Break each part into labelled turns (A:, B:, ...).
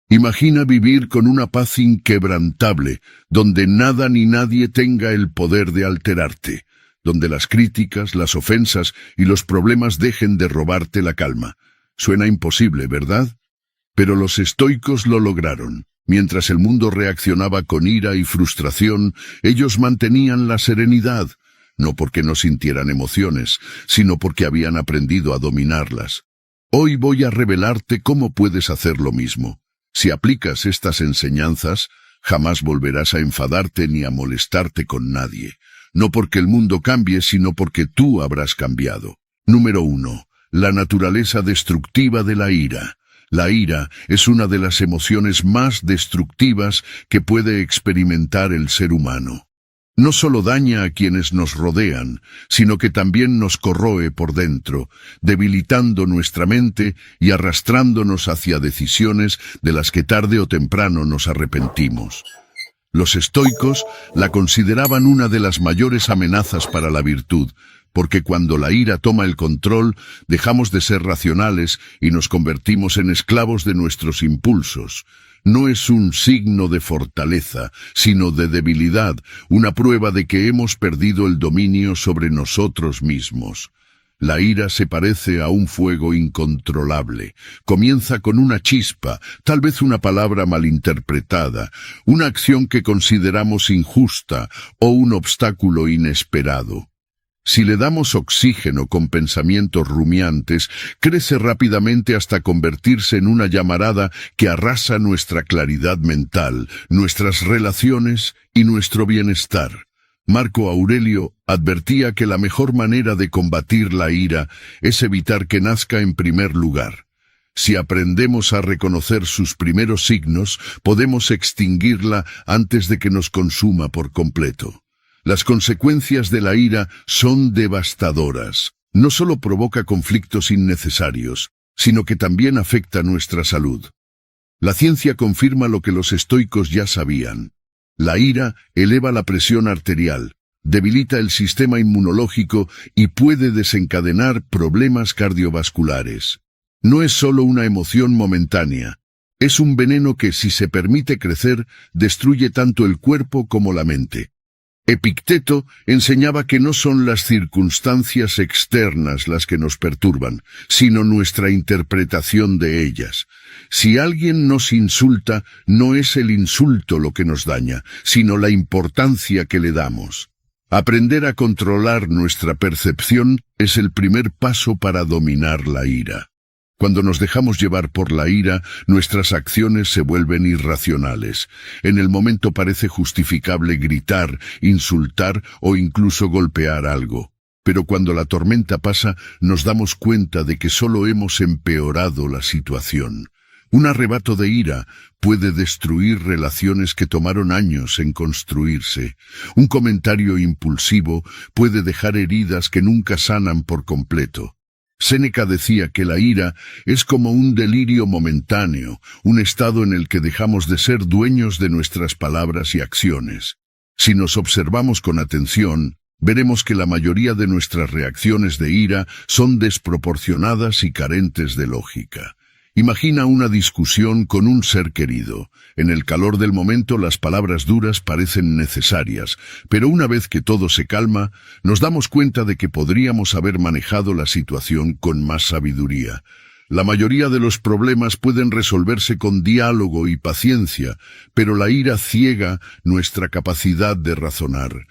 A: Imagina vivir con una paz inquebrantable, donde nada ni nadie tenga el poder de alterarte, donde las críticas, las ofensas y los problemas dejen de robarte la calma. Suena imposible, ¿verdad? Pero los estoicos lo lograron. Mientras el mundo reaccionaba con ira y frustración, ellos mantenían la serenidad, no porque no sintieran emociones, sino porque habían aprendido a dominarlas. Hoy voy a revelarte cómo puedes hacer lo mismo. Si aplicas estas enseñanzas, jamás volverás a enfadarte ni a molestarte con nadie. No porque el mundo cambie, sino porque tú habrás cambiado. Número 1. La naturaleza destructiva de la ira. La ira es una de las emociones más destructivas que puede experimentar el ser humano. No solo daña a quienes nos rodean, sino que también nos corroe por dentro, debilitando nuestra mente y arrastrándonos hacia decisiones de las que tarde o temprano nos arrepentimos. Los estoicos la consideraban una de las mayores amenazas para la virtud, porque cuando la ira toma el control, dejamos de ser racionales y nos convertimos en esclavos de nuestros impulsos. No es un signo de fortaleza, sino de debilidad, una prueba de que hemos perdido el dominio sobre nosotros mismos. La ira se parece a un fuego incontrolable. Comienza con una chispa, tal vez una palabra malinterpretada, una acción que consideramos injusta o un obstáculo inesperado. Si le damos oxígeno con pensamientos rumiantes, crece rápidamente hasta convertirse en una llamarada que arrasa nuestra claridad mental, nuestras relaciones y nuestro bienestar. Marco Aurelio advertía que la mejor manera de combatir la ira es evitar que nazca en primer lugar. Si aprendemos a reconocer sus primeros signos, podemos extinguirla antes de que nos consuma por completo. Las consecuencias de la ira son devastadoras. No solo provoca conflictos innecesarios, sino que también afecta nuestra salud. La ciencia confirma lo que los estoicos ya sabían. La ira eleva la presión arterial, debilita el sistema inmunológico y puede desencadenar problemas cardiovasculares. No es solo una emoción momentánea. Es un veneno que, si se permite crecer, destruye tanto el cuerpo como la mente. Epicteto enseñaba que no son las circunstancias externas las que nos perturban, sino nuestra interpretación de ellas. Si alguien nos insulta, no es el insulto lo que nos daña, sino la importancia que le damos. Aprender a controlar nuestra percepción es el primer paso para dominar la ira. Cuando nos dejamos llevar por la ira, nuestras acciones se vuelven irracionales. En el momento parece justificable gritar, insultar o incluso golpear algo. Pero cuando la tormenta pasa, nos damos cuenta de que solo hemos empeorado la situación. Un arrebato de ira puede destruir relaciones que tomaron años en construirse. Un comentario impulsivo puede dejar heridas que nunca sanan por completo. Séneca decía que la ira es como un delirio momentáneo, un estado en el que dejamos de ser dueños de nuestras palabras y acciones. Si nos observamos con atención, veremos que la mayoría de nuestras reacciones de ira son desproporcionadas y carentes de lógica. Imagina una discusión con un ser querido. En el calor del momento las palabras duras parecen necesarias, pero una vez que todo se calma, nos damos cuenta de que podríamos haber manejado la situación con más sabiduría. La mayoría de los problemas pueden resolverse con diálogo y paciencia, pero la ira ciega nuestra capacidad de razonar.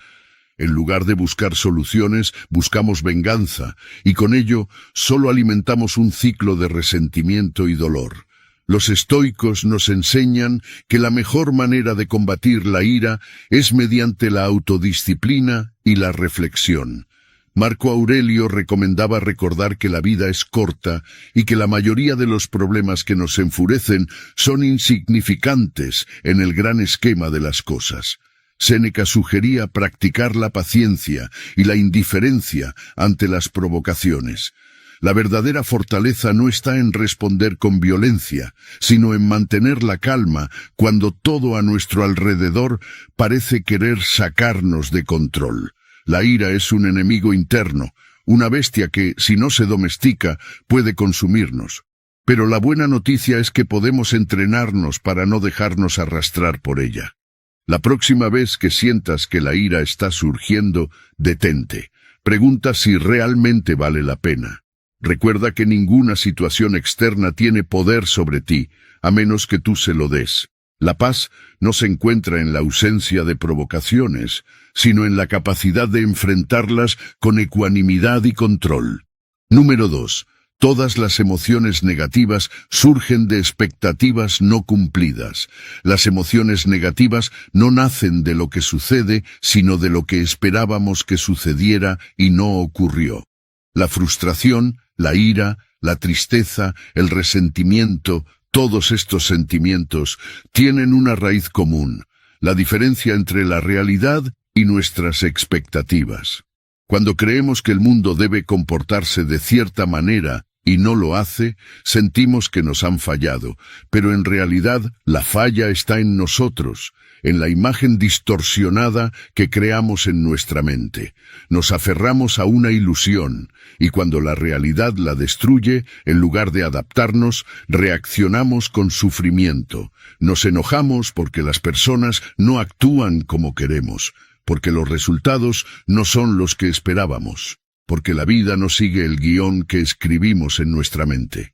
A: En lugar de buscar soluciones, buscamos venganza, y con ello solo alimentamos un ciclo de resentimiento y dolor. Los estoicos nos enseñan que la mejor manera de combatir la ira es mediante la autodisciplina y la reflexión. Marco Aurelio recomendaba recordar que la vida es corta y que la mayoría de los problemas que nos enfurecen son insignificantes en el gran esquema de las cosas. Séneca sugería practicar la paciencia y la indiferencia ante las provocaciones. La verdadera fortaleza no está en responder con violencia, sino en mantener la calma cuando todo a nuestro alrededor parece querer sacarnos de control. La ira es un enemigo interno, una bestia que, si no se domestica, puede consumirnos. Pero la buena noticia es que podemos entrenarnos para no dejarnos arrastrar por ella. La próxima vez que sientas que la ira está surgiendo, detente. Pregunta si realmente vale la pena. Recuerda que ninguna situación externa tiene poder sobre ti, a menos que tú se lo des. La paz no se encuentra en la ausencia de provocaciones, sino en la capacidad de enfrentarlas con ecuanimidad y control. Número 2. Todas las emociones negativas surgen de expectativas no cumplidas. Las emociones negativas no nacen de lo que sucede, sino de lo que esperábamos que sucediera y no ocurrió. La frustración, la ira, la tristeza, el resentimiento, todos estos sentimientos tienen una raíz común, la diferencia entre la realidad y nuestras expectativas. Cuando creemos que el mundo debe comportarse de cierta manera y no lo hace, sentimos que nos han fallado, pero en realidad la falla está en nosotros, en la imagen distorsionada que creamos en nuestra mente. Nos aferramos a una ilusión, y cuando la realidad la destruye, en lugar de adaptarnos, reaccionamos con sufrimiento. Nos enojamos porque las personas no actúan como queremos, porque los resultados no son los que esperábamos, porque la vida no sigue el guión que escribimos en nuestra mente.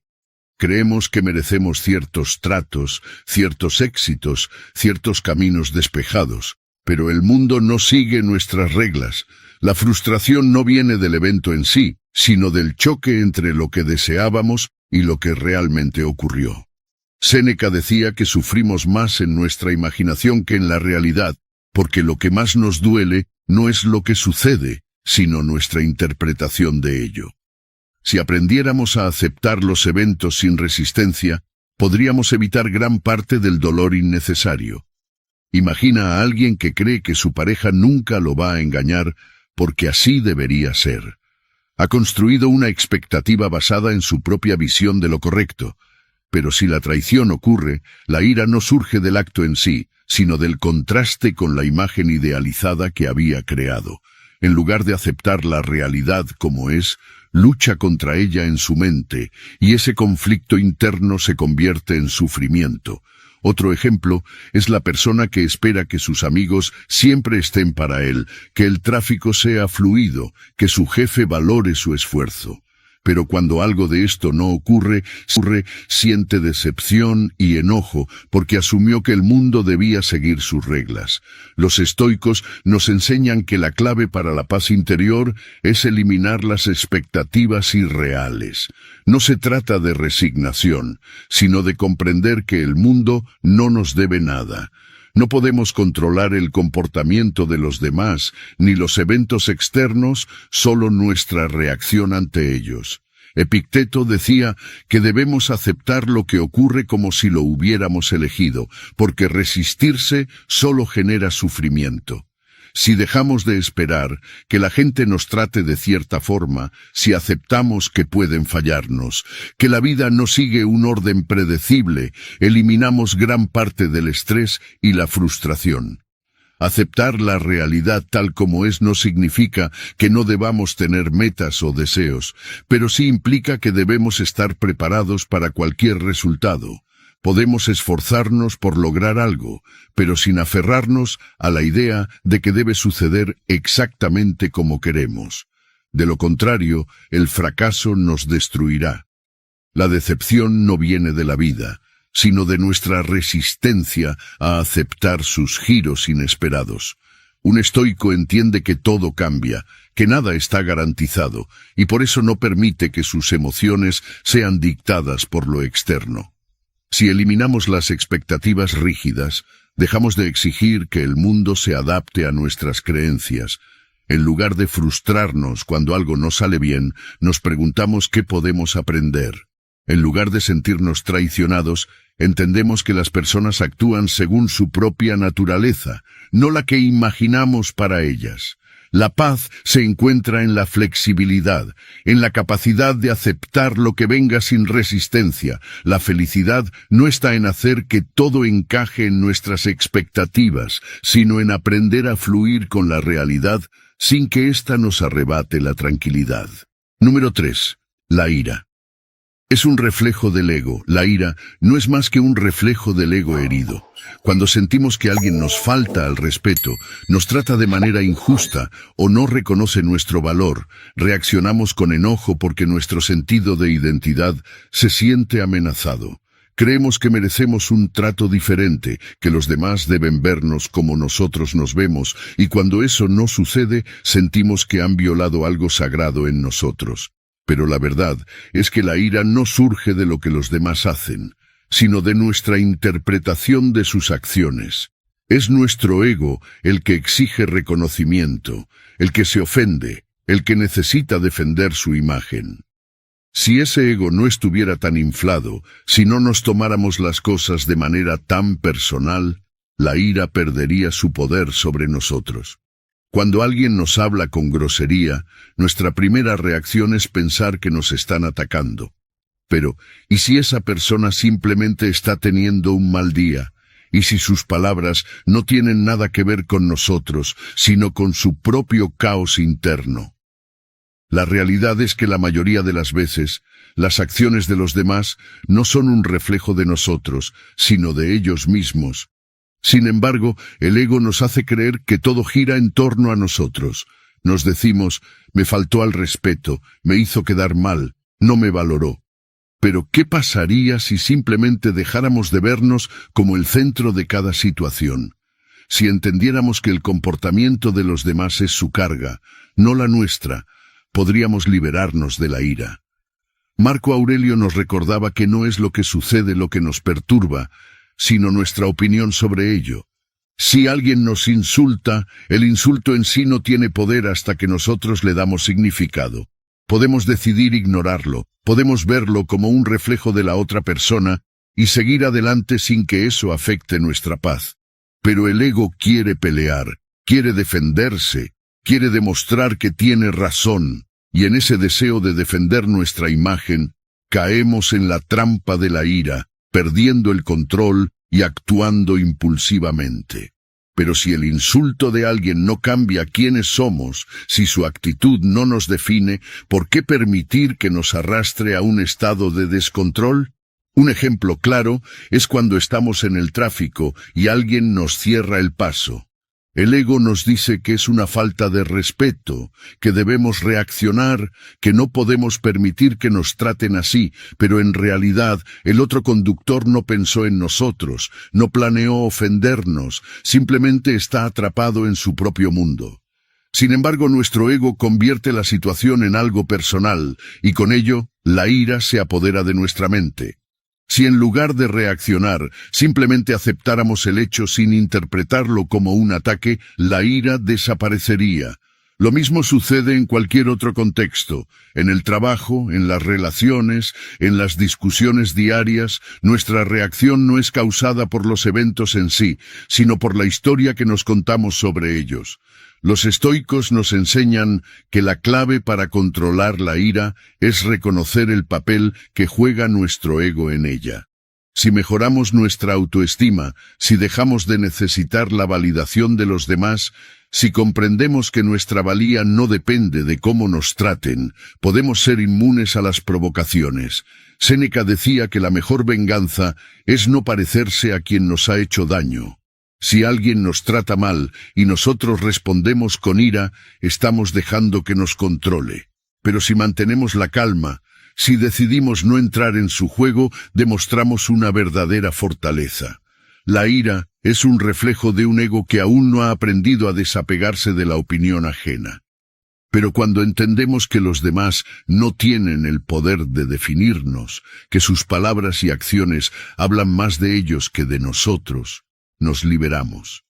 A: Creemos que merecemos ciertos tratos, ciertos éxitos, ciertos caminos despejados, pero el mundo no sigue nuestras reglas. La frustración no viene del evento en sí, sino del choque entre lo que deseábamos y lo que realmente ocurrió. Séneca decía que sufrimos más en nuestra imaginación que en la realidad, porque lo que más nos duele no es lo que sucede, sino nuestra interpretación de ello. Si aprendiéramos a aceptar los eventos sin resistencia, podríamos evitar gran parte del dolor innecesario. Imagina a alguien que cree que su pareja nunca lo va a engañar porque así debería ser. Ha construido una expectativa basada en su propia visión de lo correcto. Pero si la traición ocurre, la ira no surge del acto en sí, sino del contraste con la imagen idealizada que había creado. En lugar de aceptar la realidad como es, lucha contra ella en su mente, y ese conflicto interno se convierte en sufrimiento. Otro ejemplo es la persona que espera que sus amigos siempre estén para él, que el tráfico sea fluido, que su jefe valore su esfuerzo. Pero cuando algo de esto no ocurre, siente decepción y enojo porque asumió que el mundo debía seguir sus reglas. Los estoicos nos enseñan que la clave para la paz interior es eliminar las expectativas irreales. No se trata de resignación, sino de comprender que el mundo no nos debe nada. No podemos controlar el comportamiento de los demás, ni los eventos externos, solo nuestra reacción ante ellos. Epicteto decía que debemos aceptar lo que ocurre como si lo hubiéramos elegido, porque resistirse solo genera sufrimiento. Si dejamos de esperar que la gente nos trate de cierta forma, si aceptamos que pueden fallarnos, que la vida no sigue un orden predecible, eliminamos gran parte del estrés y la frustración. Aceptar la realidad tal como es no significa que no debamos tener metas o deseos, pero sí implica que debemos estar preparados para cualquier resultado. Podemos esforzarnos por lograr algo, pero sin aferrarnos a la idea de que debe suceder exactamente como queremos. De lo contrario, el fracaso nos destruirá. La decepción no viene de la vida, sino de nuestra resistencia a aceptar sus giros inesperados. Un estoico entiende que todo cambia, que nada está garantizado, y por eso no permite que sus emociones sean dictadas por lo externo. Si eliminamos las expectativas rígidas, dejamos de exigir que el mundo se adapte a nuestras creencias. En lugar de frustrarnos cuando algo no sale bien, nos preguntamos qué podemos aprender. En lugar de sentirnos traicionados, entendemos que las personas actúan según su propia naturaleza, no la que imaginamos para ellas. La paz se encuentra en la flexibilidad, en la capacidad de aceptar lo que venga sin resistencia. La felicidad no está en hacer que todo encaje en nuestras expectativas, sino en aprender a fluir con la realidad sin que ésta nos arrebate la tranquilidad. Número 3. La ira. Es un reflejo del ego. La ira no es más que un reflejo del ego herido. Cuando sentimos que alguien nos falta al respeto, nos trata de manera injusta o no reconoce nuestro valor, reaccionamos con enojo porque nuestro sentido de identidad se siente amenazado. Creemos que merecemos un trato diferente, que los demás deben vernos como nosotros nos vemos, y cuando eso no sucede, sentimos que han violado algo sagrado en nosotros. Pero la verdad es que la ira no surge de lo que los demás hacen, sino de nuestra interpretación de sus acciones. Es nuestro ego el que exige reconocimiento, el que se ofende, el que necesita defender su imagen. Si ese ego no estuviera tan inflado, si no nos tomáramos las cosas de manera tan personal, la ira perdería su poder sobre nosotros. Cuando alguien nos habla con grosería, nuestra primera reacción es pensar que nos están atacando. Pero, ¿y si esa persona simplemente está teniendo un mal día? ¿Y si sus palabras no tienen nada que ver con nosotros, sino con su propio caos interno? La realidad es que la mayoría de las veces, las acciones de los demás no son un reflejo de nosotros, sino de ellos mismos. Sin embargo, el ego nos hace creer que todo gira en torno a nosotros. Nos decimos, me faltó al respeto, me hizo quedar mal, no me valoró. Pero, ¿qué pasaría si simplemente dejáramos de vernos como el centro de cada situación? Si entendiéramos que el comportamiento de los demás es su carga, no la nuestra, podríamos liberarnos de la ira. Marco Aurelio nos recordaba que no es lo que sucede lo que nos perturba, sino nuestra opinión sobre ello. Si alguien nos insulta, el insulto en sí no tiene poder hasta que nosotros le damos significado. Podemos decidir ignorarlo, podemos verlo como un reflejo de la otra persona y seguir adelante sin que eso afecte nuestra paz. Pero el ego quiere pelear, quiere defenderse, quiere demostrar que tiene razón, y en ese deseo de defender nuestra imagen, caemos en la trampa de la ira, perdiendo el control y actuando impulsivamente. Pero si el insulto de alguien no cambia quiénes somos, si su actitud no nos define, ¿por qué permitir que nos arrastre a un estado de descontrol? Un ejemplo claro es cuando estamos en el tráfico y alguien nos cierra el paso. El ego nos dice que es una falta de respeto, que debemos reaccionar, que no podemos permitir que nos traten así, pero en realidad el otro conductor no pensó en nosotros, no planeó ofendernos, simplemente está atrapado en su propio mundo. Sin embargo, nuestro ego convierte la situación en algo personal, y con ello, la ira se apodera de nuestra mente. Si en lugar de reaccionar, simplemente aceptáramos el hecho sin interpretarlo como un ataque, la ira desaparecería. Lo mismo sucede en cualquier otro contexto, en el trabajo, en las relaciones, en las discusiones diarias. Nuestra reacción no es causada por los eventos en sí, sino por la historia que nos contamos sobre ellos. Los estoicos nos enseñan que la clave para controlar la ira es reconocer el papel que juega nuestro ego en ella. Si mejoramos nuestra autoestima, si dejamos de necesitar la validación de los demás, si comprendemos que nuestra valía no depende de cómo nos traten, podemos ser inmunes a las provocaciones. Séneca decía que la mejor venganza es no parecerse a quien nos ha hecho daño. Si alguien nos trata mal y nosotros respondemos con ira, estamos dejando que nos controle. Pero si mantenemos la calma, si decidimos no entrar en su juego, demostramos una verdadera fortaleza. La ira es un reflejo de un ego que aún no ha aprendido a desapegarse de la opinión ajena. Pero cuando entendemos que los demás no tienen el poder de definirnos, que sus palabras y acciones hablan más de ellos que de nosotros, nos liberamos.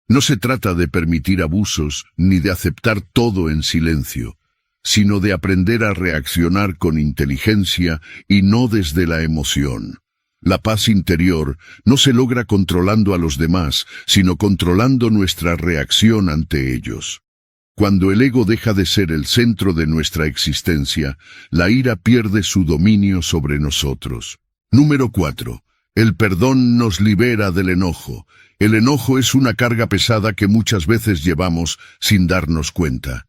A: No se trata de permitir abusos ni de aceptar todo en silencio, sino de aprender a reaccionar con inteligencia y no desde la emoción. La paz interior no se logra controlando a los demás, sino controlando nuestra reacción ante ellos. Cuando el ego deja de ser el centro de nuestra existencia, la ira pierde su dominio sobre nosotros. Número 4. El perdón nos libera del enojo. El enojo es una carga pesada que muchas veces llevamos sin darnos cuenta.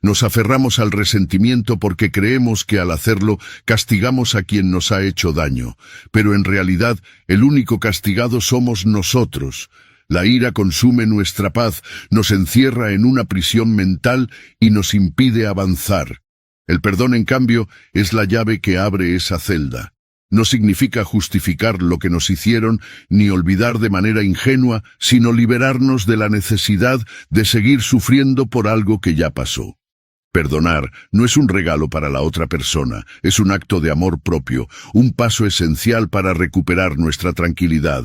A: Nos aferramos al resentimiento porque creemos que al hacerlo castigamos a quien nos ha hecho daño, pero en realidad el único castigado somos nosotros. La ira consume nuestra paz, nos encierra en una prisión mental y nos impide avanzar. El perdón, en cambio, es la llave que abre esa celda. No significa justificar lo que nos hicieron ni olvidar de manera ingenua, sino liberarnos de la necesidad de seguir sufriendo por algo que ya pasó. Perdonar no es un regalo para la otra persona, es un acto de amor propio, un paso esencial para recuperar nuestra tranquilidad.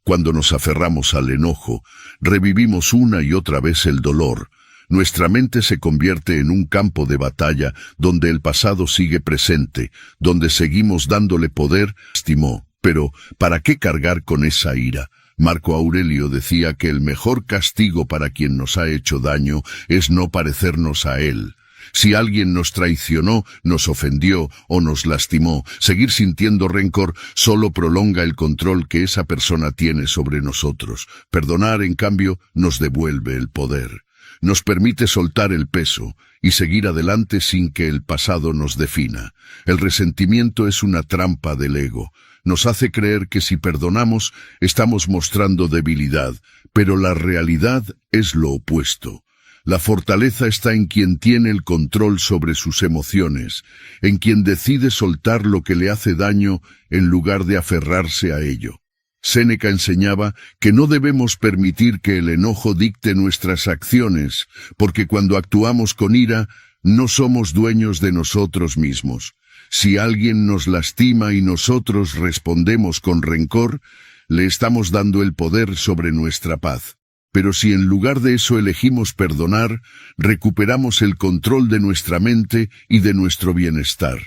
A: Cuando nos aferramos al enojo, revivimos una y otra vez el dolor. Nuestra mente se convierte en un campo de batalla donde el pasado sigue presente, donde seguimos dándole poder, estimó. Pero, ¿para qué cargar con esa ira? Marco Aurelio decía que el mejor castigo para quien nos ha hecho daño es no parecernos a él. Si alguien nos traicionó, nos ofendió o nos lastimó, seguir sintiendo rencor solo prolonga el control que esa persona tiene sobre nosotros. Perdonar, en cambio, nos devuelve el poder. Nos permite soltar el peso y seguir adelante sin que el pasado nos defina. El resentimiento es una trampa del ego. Nos hace creer que si perdonamos, estamos mostrando debilidad, pero la realidad es lo opuesto. La fortaleza está en quien tiene el control sobre sus emociones, en quien decide soltar lo que le hace daño en lugar de aferrarse a ello. Séneca enseñaba que no debemos permitir que el enojo dicte nuestras acciones, porque cuando actuamos con ira, no somos dueños de nosotros mismos. Si alguien nos lastima y nosotros respondemos con rencor, le estamos dando el poder sobre nuestra paz. Pero si en lugar de eso elegimos perdonar, recuperamos el control de nuestra mente y de nuestro bienestar.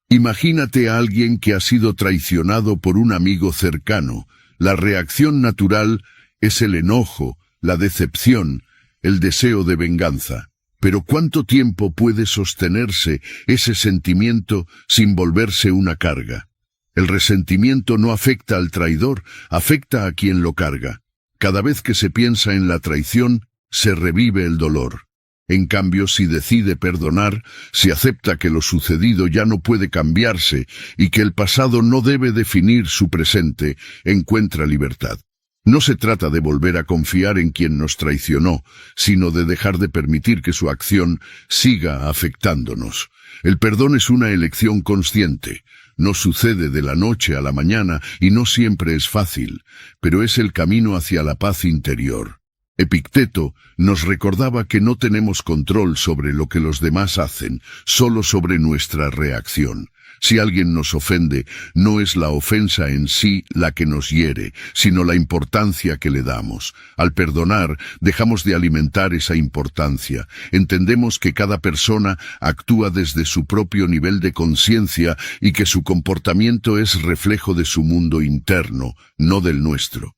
A: Imagínate a alguien que ha sido traicionado por un amigo cercano. La reacción natural es el enojo, la decepción, el deseo de venganza. Pero ¿cuánto tiempo puede sostenerse ese sentimiento sin volverse una carga? El resentimiento no afecta al traidor, afecta a quien lo carga. Cada vez que se piensa en la traición, se revive el dolor. En cambio, si decide perdonar, si acepta que lo sucedido ya no puede cambiarse y que el pasado no debe definir su presente, encuentra libertad. No se trata de volver a confiar en quien nos traicionó, sino de dejar de permitir que su acción siga afectándonos. El perdón es una elección consciente. No sucede de la noche a la mañana y no siempre es fácil, pero es el camino hacia la paz interior. Epicteto nos recordaba que no tenemos control sobre lo que los demás hacen, solo sobre nuestra reacción. Si alguien nos ofende, no es la ofensa en sí la que nos hiere, sino la importancia que le damos. Al perdonar, dejamos de alimentar esa importancia. Entendemos que cada persona actúa desde su propio nivel de conciencia y que su comportamiento es reflejo de su mundo interno, no del nuestro.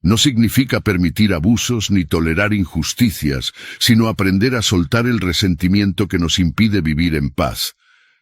A: No significa permitir abusos ni tolerar injusticias, sino aprender a soltar el resentimiento que nos impide vivir en paz.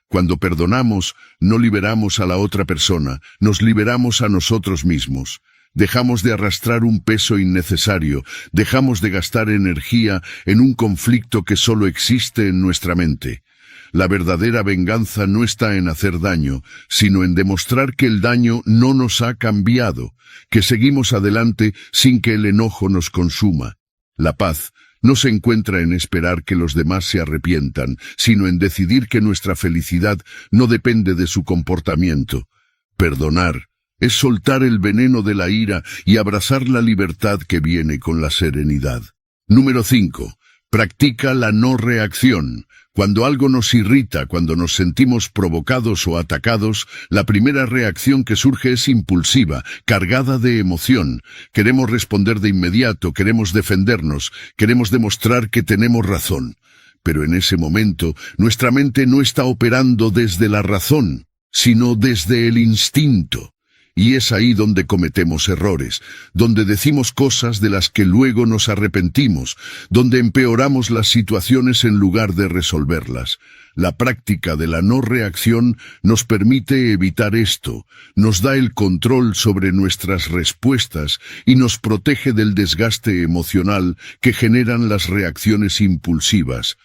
A: Cuando perdonamos, no liberamos a la otra persona, nos liberamos a nosotros mismos. Dejamos de arrastrar un peso innecesario, dejamos de gastar energía en un conflicto que solo existe en nuestra mente. La verdadera venganza no está en hacer daño, sino en demostrar que el daño no nos ha cambiado, que seguimos adelante sin que el enojo nos consuma. La paz no se encuentra en esperar que los demás se arrepientan, sino en decidir que nuestra felicidad no depende de su comportamiento. Perdonar es soltar el veneno de la ira y abrazar la libertad que viene con la serenidad. Número 5. Practica la no reacción. Cuando algo nos irrita, cuando nos sentimos provocados o atacados, la primera reacción que surge es impulsiva, cargada de emoción. Queremos responder de inmediato, queremos defendernos, queremos demostrar que tenemos razón. Pero en ese momento, nuestra mente no está operando desde la razón, sino desde el instinto. Y es ahí donde cometemos errores, donde decimos cosas de las que luego nos arrepentimos, donde empeoramos las situaciones en lugar de resolverlas. La práctica de la no reacción nos permite evitar esto, nos da el control sobre nuestras respuestas y nos protege del desgaste emocional que generan las reacciones impulsivas.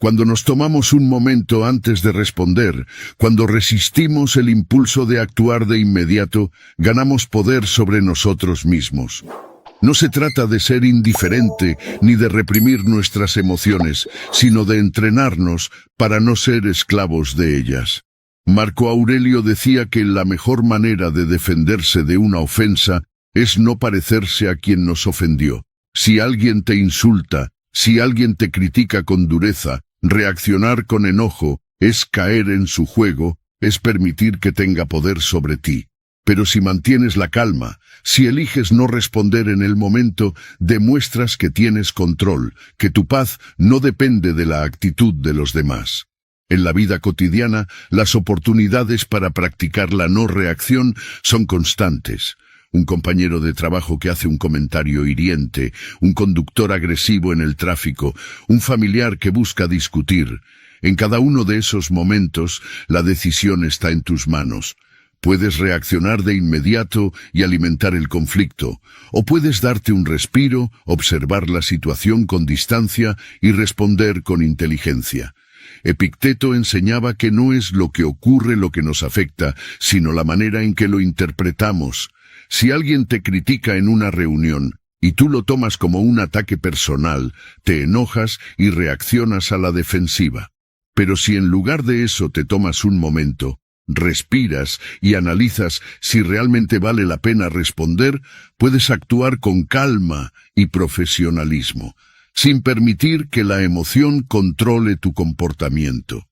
A: Cuando nos tomamos un momento antes de responder, cuando resistimos el impulso de actuar de inmediato, ganamos poder sobre nosotros mismos. No se trata de ser indiferente ni de reprimir nuestras emociones, sino de entrenarnos para no ser esclavos de ellas. Marco Aurelio decía que la mejor manera de defenderse de una ofensa es no parecerse a quien nos ofendió. Si alguien te insulta, si alguien te critica con dureza, reaccionar con enojo es caer en su juego, es permitir que tenga poder sobre ti. Pero si mantienes la calma, si eliges no responder en el momento, demuestras que tienes control, que tu paz no depende de la actitud de los demás. En la vida cotidiana, las oportunidades para practicar la no reacción son constantes. Un compañero de trabajo que hace un comentario hiriente, un conductor agresivo en el tráfico, un familiar que busca discutir. En cada uno de esos momentos, la decisión está en tus manos. Puedes reaccionar de inmediato y alimentar el conflicto, o puedes darte un respiro, observar la situación con distancia y responder con inteligencia. Epicteto enseñaba que no es lo que ocurre lo que nos afecta, sino la manera en que lo interpretamos. Si alguien te critica en una reunión y tú lo tomas como un ataque personal, te enojas y reaccionas a la defensiva. Pero si en lugar de eso te tomas un momento, respiras y analizas si realmente vale la pena responder, puedes actuar con calma y profesionalismo, sin permitir que la emoción controle tu comportamiento.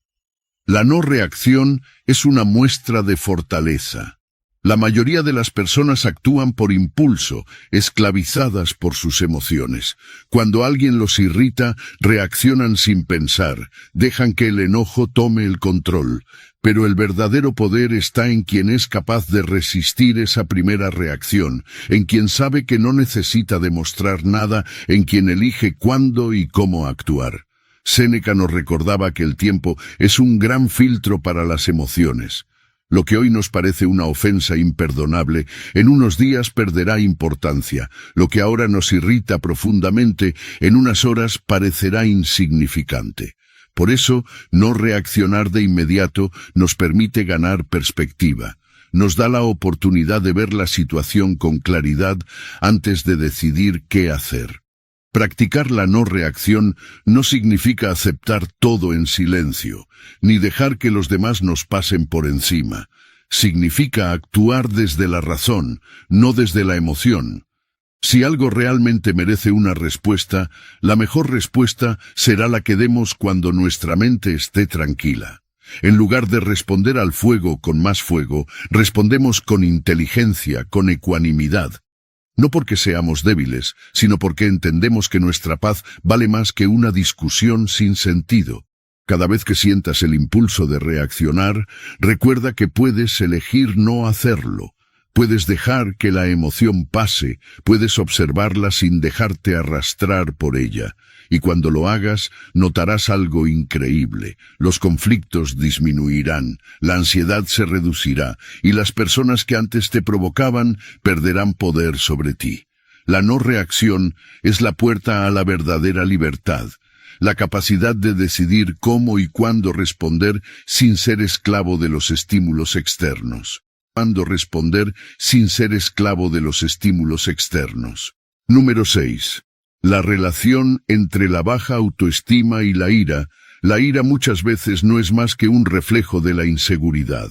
A: La no reacción es una muestra de fortaleza. La mayoría de las personas actúan por impulso, esclavizadas por sus emociones. Cuando alguien los irrita, reaccionan sin pensar, dejan que el enojo tome el control. Pero el verdadero poder está en quien es capaz de resistir esa primera reacción, en quien sabe que no necesita demostrar nada, en quien elige cuándo y cómo actuar. Séneca nos recordaba que el tiempo es un gran filtro para las emociones. Lo que hoy nos parece una ofensa imperdonable, en unos días perderá importancia. Lo que ahora nos irrita profundamente, en unas horas parecerá insignificante. Por eso, no reaccionar de inmediato nos permite ganar perspectiva. Nos da la oportunidad de ver la situación con claridad antes de decidir qué hacer. Practicar la no reacción no significa aceptar todo en silencio, ni dejar que los demás nos pasen por encima. Significa actuar desde la razón, no desde la emoción. Si algo realmente merece una respuesta, la mejor respuesta será la que demos cuando nuestra mente esté tranquila. En lugar de responder al fuego con más fuego, respondemos con inteligencia, con ecuanimidad. No porque seamos débiles, sino porque entendemos que nuestra paz vale más que una discusión sin sentido. Cada vez que sientas el impulso de reaccionar, recuerda que puedes elegir no hacerlo. Puedes dejar que la emoción pase, puedes observarla sin dejarte arrastrar por ella. Y cuando lo hagas, notarás algo increíble. Los conflictos disminuirán, la ansiedad se reducirá, y las personas que antes te provocaban perderán poder sobre ti. La no reacción es la puerta a la verdadera libertad, la capacidad de decidir cómo y cuándo responder sin ser esclavo de los estímulos externos. Cuándo responder sin ser esclavo de los estímulos externos. Número 6. La relación entre la baja autoestima y la ira. La ira muchas veces no es más que un reflejo de la inseguridad.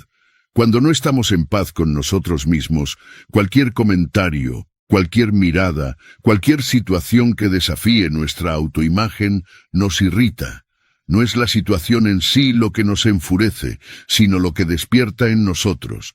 A: Cuando no estamos en paz con nosotros mismos, cualquier comentario, cualquier mirada, cualquier situación que desafíe nuestra autoimagen nos irrita. No es la situación en sí lo que nos enfurece, sino lo que despierta en nosotros.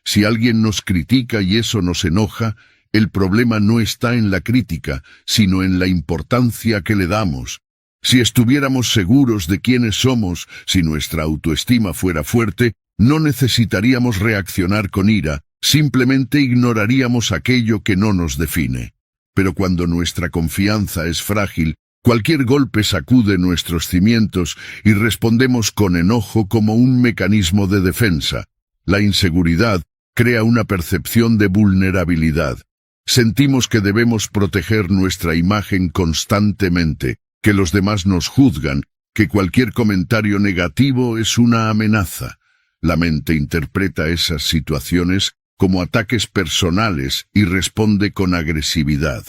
A: Si alguien nos critica y eso nos enoja, el problema no está en la crítica, sino en la importancia que le damos. Si estuviéramos seguros de quiénes somos, si nuestra autoestima fuera fuerte, no necesitaríamos reaccionar con ira, simplemente ignoraríamos aquello que no nos define. Pero cuando nuestra confianza es frágil, cualquier golpe sacude nuestros cimientos y respondemos con enojo como un mecanismo de defensa. La inseguridad crea una percepción de vulnerabilidad. Sentimos que debemos proteger nuestra imagen constantemente, que los demás nos juzgan, que cualquier comentario negativo es una amenaza. La mente interpreta esas situaciones como ataques personales y responde con agresividad.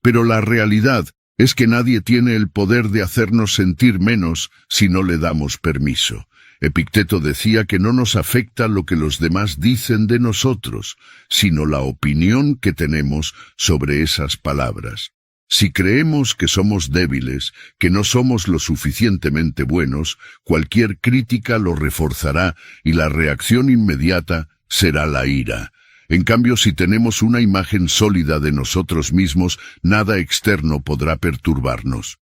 A: Pero la realidad es que nadie tiene el poder de hacernos sentir menos si no le damos permiso. Epicteto decía que no nos afecta lo que los demás dicen de nosotros, sino la opinión que tenemos sobre esas palabras. Si creemos que somos débiles, que no somos lo suficientemente buenos, cualquier crítica lo reforzará y la reacción inmediata será la ira. En cambio, si tenemos una imagen sólida de nosotros mismos, nada externo podrá perturbarnos.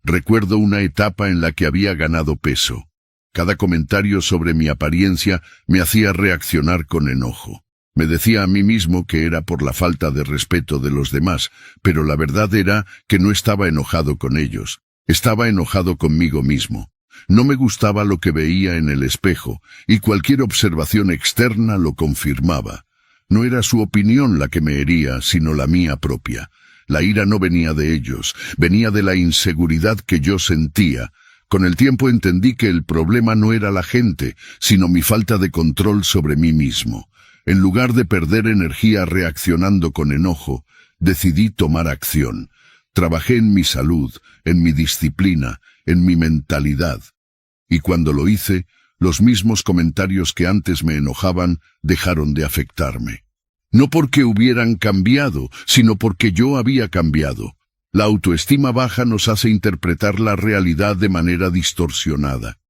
A: Recuerdo una etapa en la que había ganado peso. Cada comentario sobre mi apariencia me hacía reaccionar con enojo. Me decía a mí mismo que era por la falta de respeto de los demás, pero la verdad era que no estaba enojado con ellos. Estaba enojado conmigo mismo. No me gustaba lo que veía en el espejo, y cualquier observación externa lo confirmaba. No era su opinión la que me hería, sino la mía propia. La ira no venía de ellos, venía de la inseguridad que yo sentía. Con el tiempo entendí que el problema no era la gente, sino mi falta de control sobre mí mismo. En lugar de perder energía reaccionando con enojo, decidí tomar acción. Trabajé en mi salud, en mi disciplina, en mi mentalidad. Y cuando lo hice, los mismos comentarios que antes me enojaban dejaron de afectarme. No porque hubieran cambiado, sino porque yo había cambiado. La autoestima baja nos hace interpretar la realidad de manera distorsionada.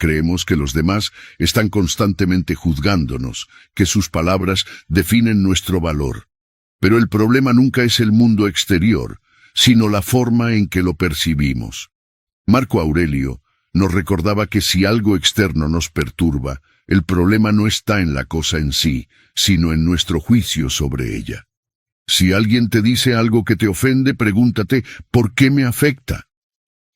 A: Creemos que los demás están constantemente juzgándonos, que sus palabras definen nuestro valor. Pero el problema nunca es el mundo exterior, sino la forma en que lo percibimos. Marco Aurelio nos recordaba que si algo externo nos perturba, el problema no está en la cosa en sí, sino en nuestro juicio sobre ella. Si alguien te dice algo que te ofende, pregúntate, ¿por qué me afecta?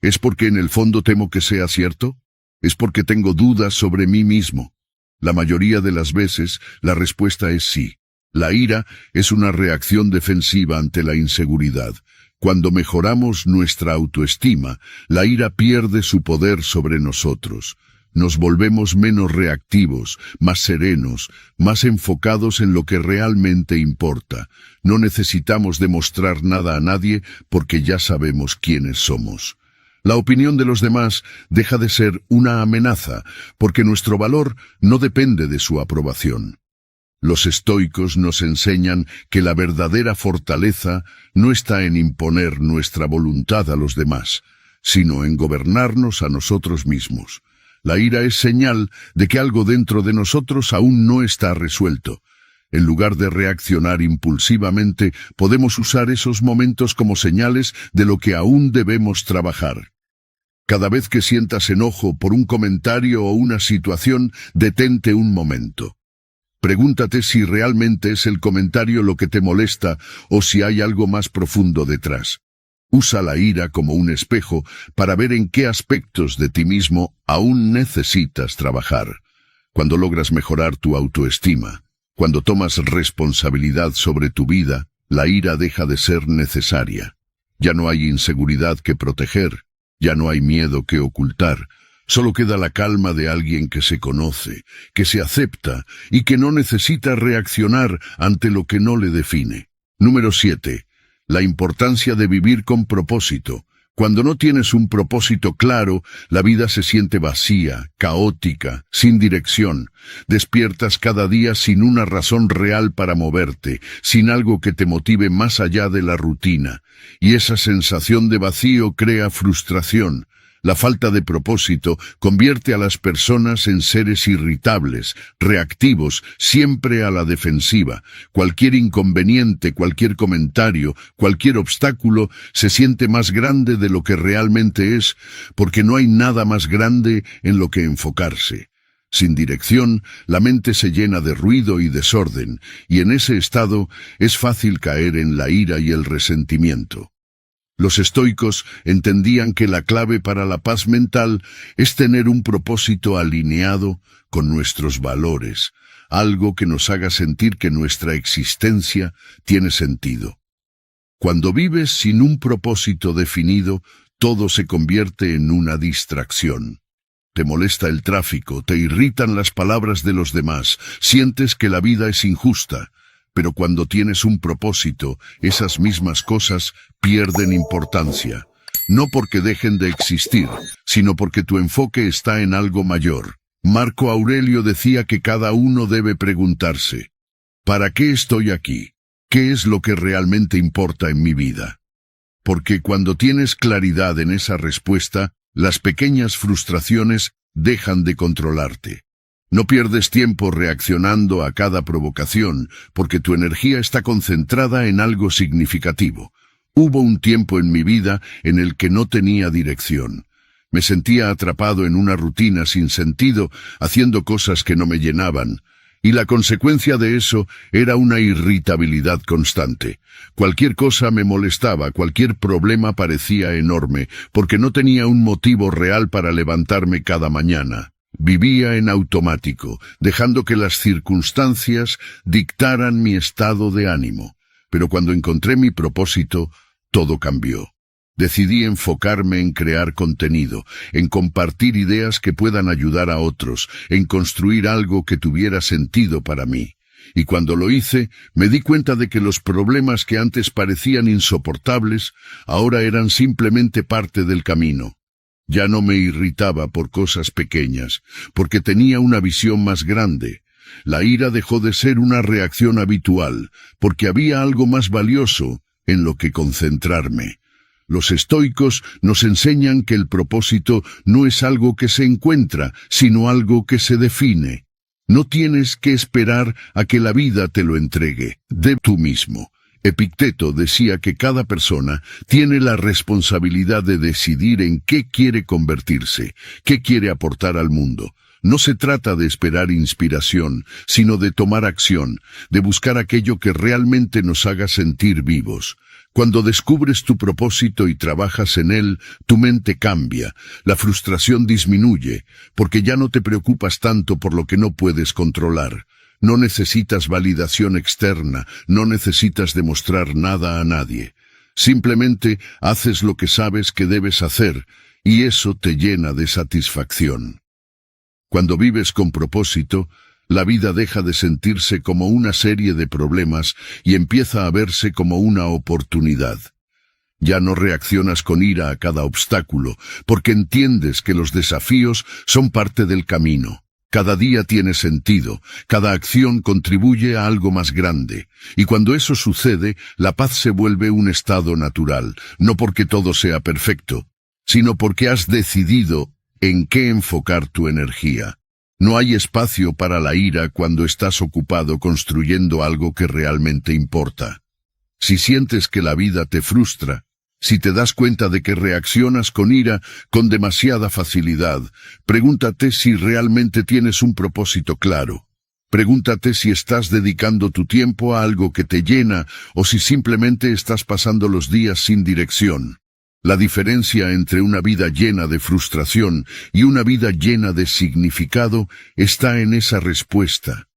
A: ¿Es porque en el fondo temo que sea cierto? ¿Es porque tengo dudas sobre mí mismo? La mayoría de las veces, la respuesta es sí. La ira es una reacción defensiva ante la inseguridad. Cuando mejoramos nuestra autoestima, la ira pierde su poder sobre nosotros. Nos volvemos menos reactivos, más serenos, más enfocados en lo que realmente importa. No necesitamos demostrar nada a nadie porque ya sabemos quiénes somos. La opinión de los demás deja de ser una amenaza, porque nuestro valor no depende de su aprobación. Los estoicos nos enseñan que la verdadera fortaleza no está en imponer nuestra voluntad a los demás, sino en gobernarnos a nosotros mismos. La ira es señal de que algo dentro de nosotros aún no está resuelto. En lugar de reaccionar impulsivamente, podemos usar esos momentos como señales de lo que aún debemos trabajar. Cada vez que sientas enojo por un comentario o una situación, detente un momento. Pregúntate si realmente es el comentario lo que te molesta o si hay algo más profundo detrás. Usa la ira como un espejo para ver en qué aspectos de ti mismo aún necesitas trabajar. Cuando logras mejorar tu autoestima, cuando tomas responsabilidad sobre tu vida, la ira deja de ser necesaria. Ya no hay inseguridad que proteger, ya no hay miedo que ocultar. Solo queda la calma de alguien que se conoce, que se acepta y que no necesita reaccionar ante lo que no le define. Número 7. La importancia de vivir con propósito. Cuando no tienes un propósito claro, la vida se siente vacía, caótica, sin dirección. Despiertas cada día sin una razón real para moverte, sin algo que te motive más allá de la rutina. Y esa sensación de vacío crea frustración. La falta de propósito convierte a las personas en seres irritables, reactivos, siempre a la defensiva. Cualquier inconveniente, cualquier comentario, cualquier obstáculo se siente más grande de lo que realmente es, porque no hay nada más grande en lo que enfocarse. Sin dirección, la mente se llena de ruido y desorden, y en ese estado es fácil caer en la ira y el resentimiento. Los estoicos entendían que la clave para la paz mental es tener un propósito alineado con nuestros valores, algo que nos haga sentir que nuestra existencia tiene sentido. Cuando vives sin un propósito definido, todo se convierte en una distracción. Te molesta el tráfico, te irritan las palabras de los demás, sientes que la vida es injusta, pero cuando tienes un propósito, esas mismas cosas pierden importancia. No porque dejen de existir, sino porque tu enfoque está en algo mayor. Marco Aurelio decía que cada uno debe preguntarse, ¿para qué estoy aquí? ¿Qué es lo que realmente importa en mi vida? Porque cuando tienes claridad en esa respuesta, las pequeñas frustraciones dejan de controlarte. No pierdes tiempo reaccionando a cada provocación, porque tu energía está concentrada en algo significativo. Hubo un tiempo en mi vida en el que no tenía dirección. Me sentía atrapado en una rutina sin sentido, haciendo cosas que no me llenaban. Y la consecuencia de eso era una irritabilidad constante. Cualquier cosa me molestaba, cualquier problema parecía enorme, porque no tenía un motivo real para levantarme cada mañana. Vivía en automático, dejando que las circunstancias dictaran mi estado de ánimo. Pero cuando encontré mi propósito, todo cambió. Decidí enfocarme en crear contenido, en compartir ideas que puedan ayudar a otros, en construir algo que tuviera sentido para mí. Y cuando lo hice, me di cuenta de que los problemas que antes parecían insoportables, ahora eran simplemente parte del camino. Ya no me irritaba por cosas pequeñas, porque tenía una visión más grande. La ira dejó de ser una reacción habitual, porque había algo más valioso en lo que concentrarme. Los estoicos nos enseñan que el propósito no es algo que se encuentra, sino algo que se define. No tienes que esperar a que la vida te lo entregue, de tú mismo. Epicteto decía que cada persona tiene la responsabilidad de decidir en qué quiere convertirse, qué quiere aportar al mundo. No se trata de esperar inspiración, sino de tomar acción, de buscar aquello que realmente nos haga sentir vivos. Cuando descubres tu propósito y trabajas en él, tu mente cambia, la frustración disminuye, porque ya no te preocupas tanto por lo que no puedes controlar. No necesitas validación externa, no necesitas demostrar nada a nadie. Simplemente haces lo que sabes que debes hacer, y eso te llena de satisfacción. Cuando vives con propósito, la vida deja de sentirse como una serie de problemas y empieza a verse como una oportunidad. Ya no reaccionas con ira a cada obstáculo, porque entiendes que los desafíos son parte del camino. Cada día tiene sentido, cada acción contribuye a algo más grande, y cuando eso sucede, la paz se vuelve un estado natural, no porque todo sea perfecto, sino porque has decidido en qué enfocar tu energía. No hay espacio para la ira cuando estás ocupado construyendo algo que realmente importa. Si sientes que la vida te frustra, si te das cuenta de que reaccionas con ira con demasiada facilidad, pregúntate si realmente tienes un propósito claro. Pregúntate si estás dedicando tu tiempo a algo que te llena o si simplemente estás pasando los días sin dirección. La diferencia entre una vida llena de frustración y una vida llena de significado está en esa respuesta.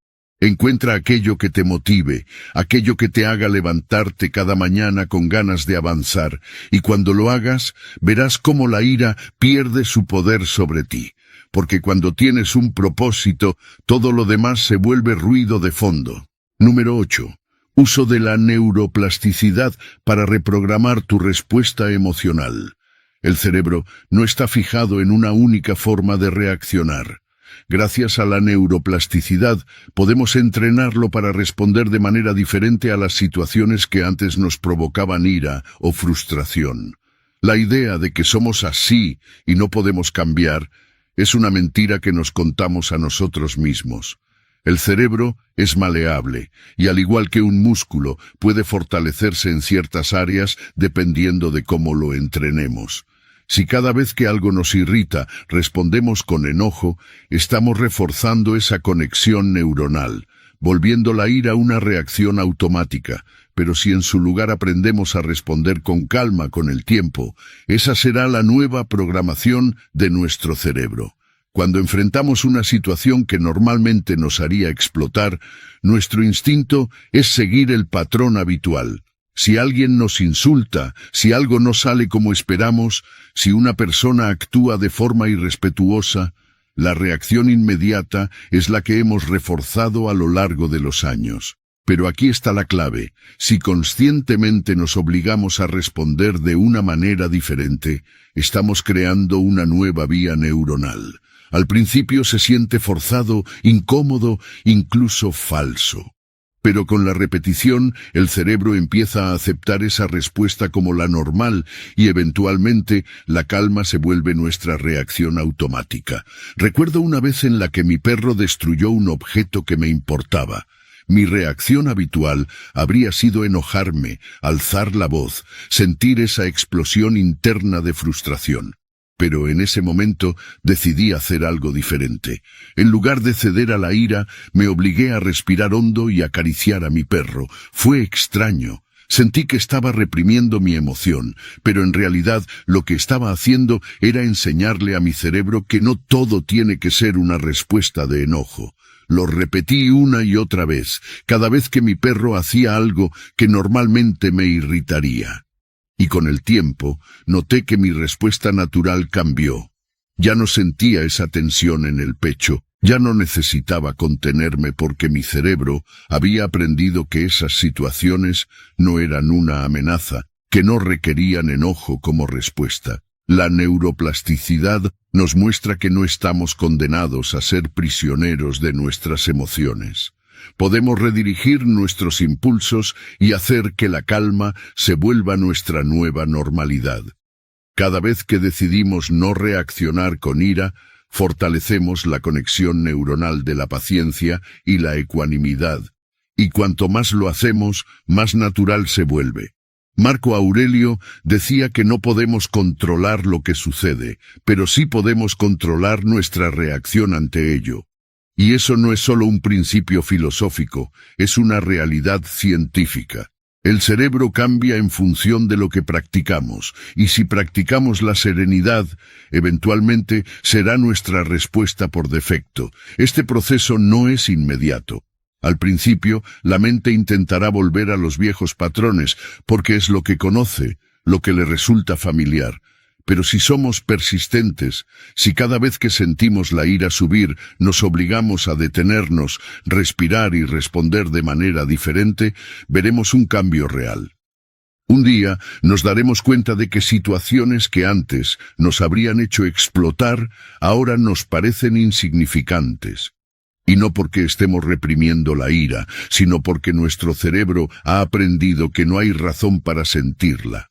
A: Encuentra aquello que te motive, aquello que te haga levantarte cada mañana con ganas de avanzar, y cuando lo hagas, verás cómo la ira pierde su poder sobre ti, porque cuando tienes un propósito, todo lo demás se vuelve ruido de fondo. Número 8. Uso de la neuroplasticidad para reprogramar tu respuesta emocional. El cerebro no está fijado en una única forma de reaccionar. Gracias a la neuroplasticidad, podemos entrenarlo para responder de manera diferente a las situaciones que antes nos provocaban ira o frustración. La idea de que somos así y no podemos cambiar es una mentira que nos contamos a nosotros mismos. El cerebro es maleable y, al igual que un músculo, puede fortalecerse en ciertas áreas dependiendo de cómo lo entrenemos. Si cada vez que algo nos irrita respondemos con enojo, estamos reforzando esa conexión neuronal, volviendo la ira una reacción automática. Pero si en su lugar aprendemos a responder con calma con el tiempo, esa será la nueva programación de nuestro cerebro. Cuando enfrentamos una situación que normalmente nos haría explotar, nuestro instinto es seguir el patrón habitual. Si alguien nos insulta, si algo no sale como esperamos, si una persona actúa de forma irrespetuosa, la reacción inmediata es la que hemos reforzado a lo largo de los años. Pero aquí está la clave: si conscientemente nos obligamos a responder de una manera diferente, estamos creando una nueva vía neuronal. Al principio se siente forzado, incómodo, incluso falso. Pero con la repetición, el cerebro empieza a aceptar esa respuesta como la normal y eventualmente la calma se vuelve nuestra reacción automática. Recuerdo una vez en la que mi perro destruyó un objeto que me importaba. Mi reacción habitual habría sido enojarme, alzar la voz, sentir esa explosión interna de frustración. Pero en ese momento decidí hacer algo diferente. En lugar de ceder a la ira, me obligué a respirar hondo y acariciar a mi perro. Fue extraño. Sentí que estaba reprimiendo mi emoción, pero en realidad lo que estaba haciendo era enseñarle a mi cerebro que no todo tiene que ser una respuesta de enojo. Lo repetí una y otra vez, cada vez que mi perro hacía algo que normalmente me irritaría. Y con el tiempo, noté que mi respuesta natural cambió. Ya no sentía esa tensión en el pecho, ya no necesitaba contenerme porque mi cerebro había aprendido que esas situaciones no eran una amenaza, que no requerían enojo como respuesta. La neuroplasticidad nos muestra que no estamos condenados a ser prisioneros de nuestras emociones. Podemos redirigir nuestros impulsos y hacer que la calma se vuelva nuestra nueva normalidad. Cada vez que decidimos no reaccionar con ira, fortalecemos la conexión neuronal de la paciencia y la ecuanimidad, y cuanto más lo hacemos, más natural se vuelve. Marco Aurelio decía que no podemos controlar lo que sucede, pero sí podemos controlar nuestra reacción ante ello. Y eso no es solo un principio filosófico, es una realidad científica. El cerebro cambia en función de lo que practicamos, y si practicamos la serenidad, eventualmente será nuestra respuesta por defecto. Este proceso no es inmediato. Al principio, la mente intentará volver a los viejos patrones, porque es lo que conoce, lo que le resulta familiar. Pero si somos persistentes, si cada vez que sentimos la ira subir nos obligamos a detenernos, respirar y responder de manera diferente, veremos un cambio real. Un día nos daremos cuenta de que situaciones que antes nos habrían hecho explotar, ahora nos parecen insignificantes. Y no porque estemos reprimiendo la ira, sino porque nuestro cerebro ha aprendido que no hay razón para sentirla.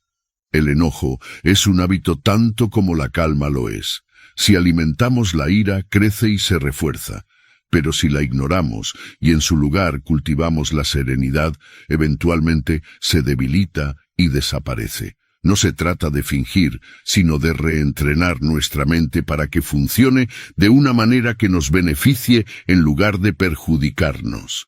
A: El enojo es un hábito tanto como la calma lo es. Si alimentamos la ira, crece y se refuerza. Pero si la ignoramos y en su lugar cultivamos la serenidad, eventualmente se debilita y desaparece. No se trata de fingir, sino de reentrenar nuestra mente para que funcione de una manera que nos beneficie en lugar de perjudicarnos.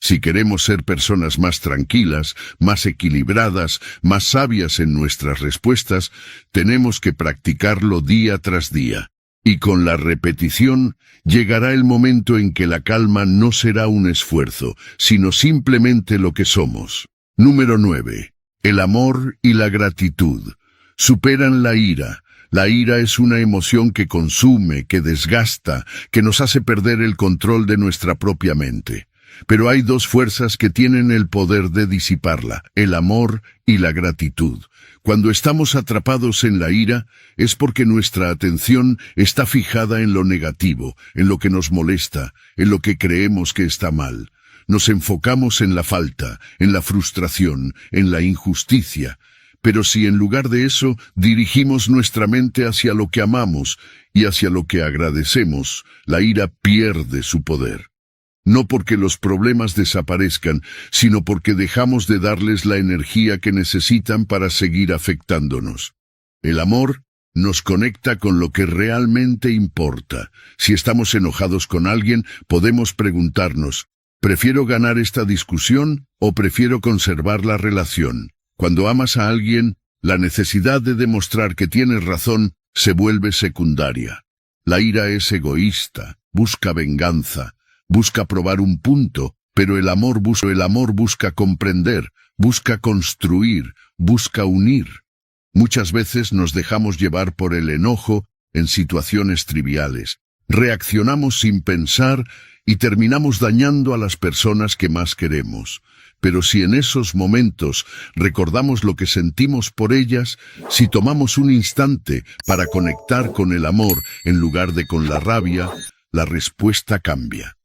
A: Si queremos ser personas más tranquilas, más equilibradas, más sabias en nuestras respuestas, tenemos que practicarlo día tras día. Y con la repetición, llegará el momento en que la calma no será un esfuerzo, sino simplemente lo que somos. Número 9. El amor y la gratitud superan la ira. La ira es una emoción que consume, que desgasta, que nos hace perder el control de nuestra propia mente. Pero hay dos fuerzas que tienen el poder de disiparla, el amor y la gratitud. Cuando estamos atrapados en la ira, es porque nuestra atención está fijada en lo negativo, en lo que nos molesta, en lo que creemos que está mal. Nos enfocamos en la falta, en la frustración, en la injusticia. Pero si en lugar de eso dirigimos nuestra mente hacia lo que amamos y hacia lo que agradecemos, la ira pierde su poder. No porque los problemas desaparezcan, sino porque dejamos de darles la energía que necesitan para seguir afectándonos. El amor nos conecta con lo que realmente importa. Si estamos enojados con alguien, podemos preguntarnos, ¿prefiero ganar esta discusión o prefiero conservar la relación? Cuando amas a alguien, la necesidad de demostrar que tienes razón se vuelve secundaria. La ira es egoísta, busca venganza, busca probar un punto, pero el amor busca comprender, busca construir, busca unir. Muchas veces nos dejamos llevar por el enojo en situaciones triviales. Reaccionamos sin pensar y terminamos dañando a las personas que más queremos. Pero si en esos momentos recordamos lo que sentimos por ellas, si tomamos un instante para conectar con el amor en lugar de con la rabia, la respuesta cambia.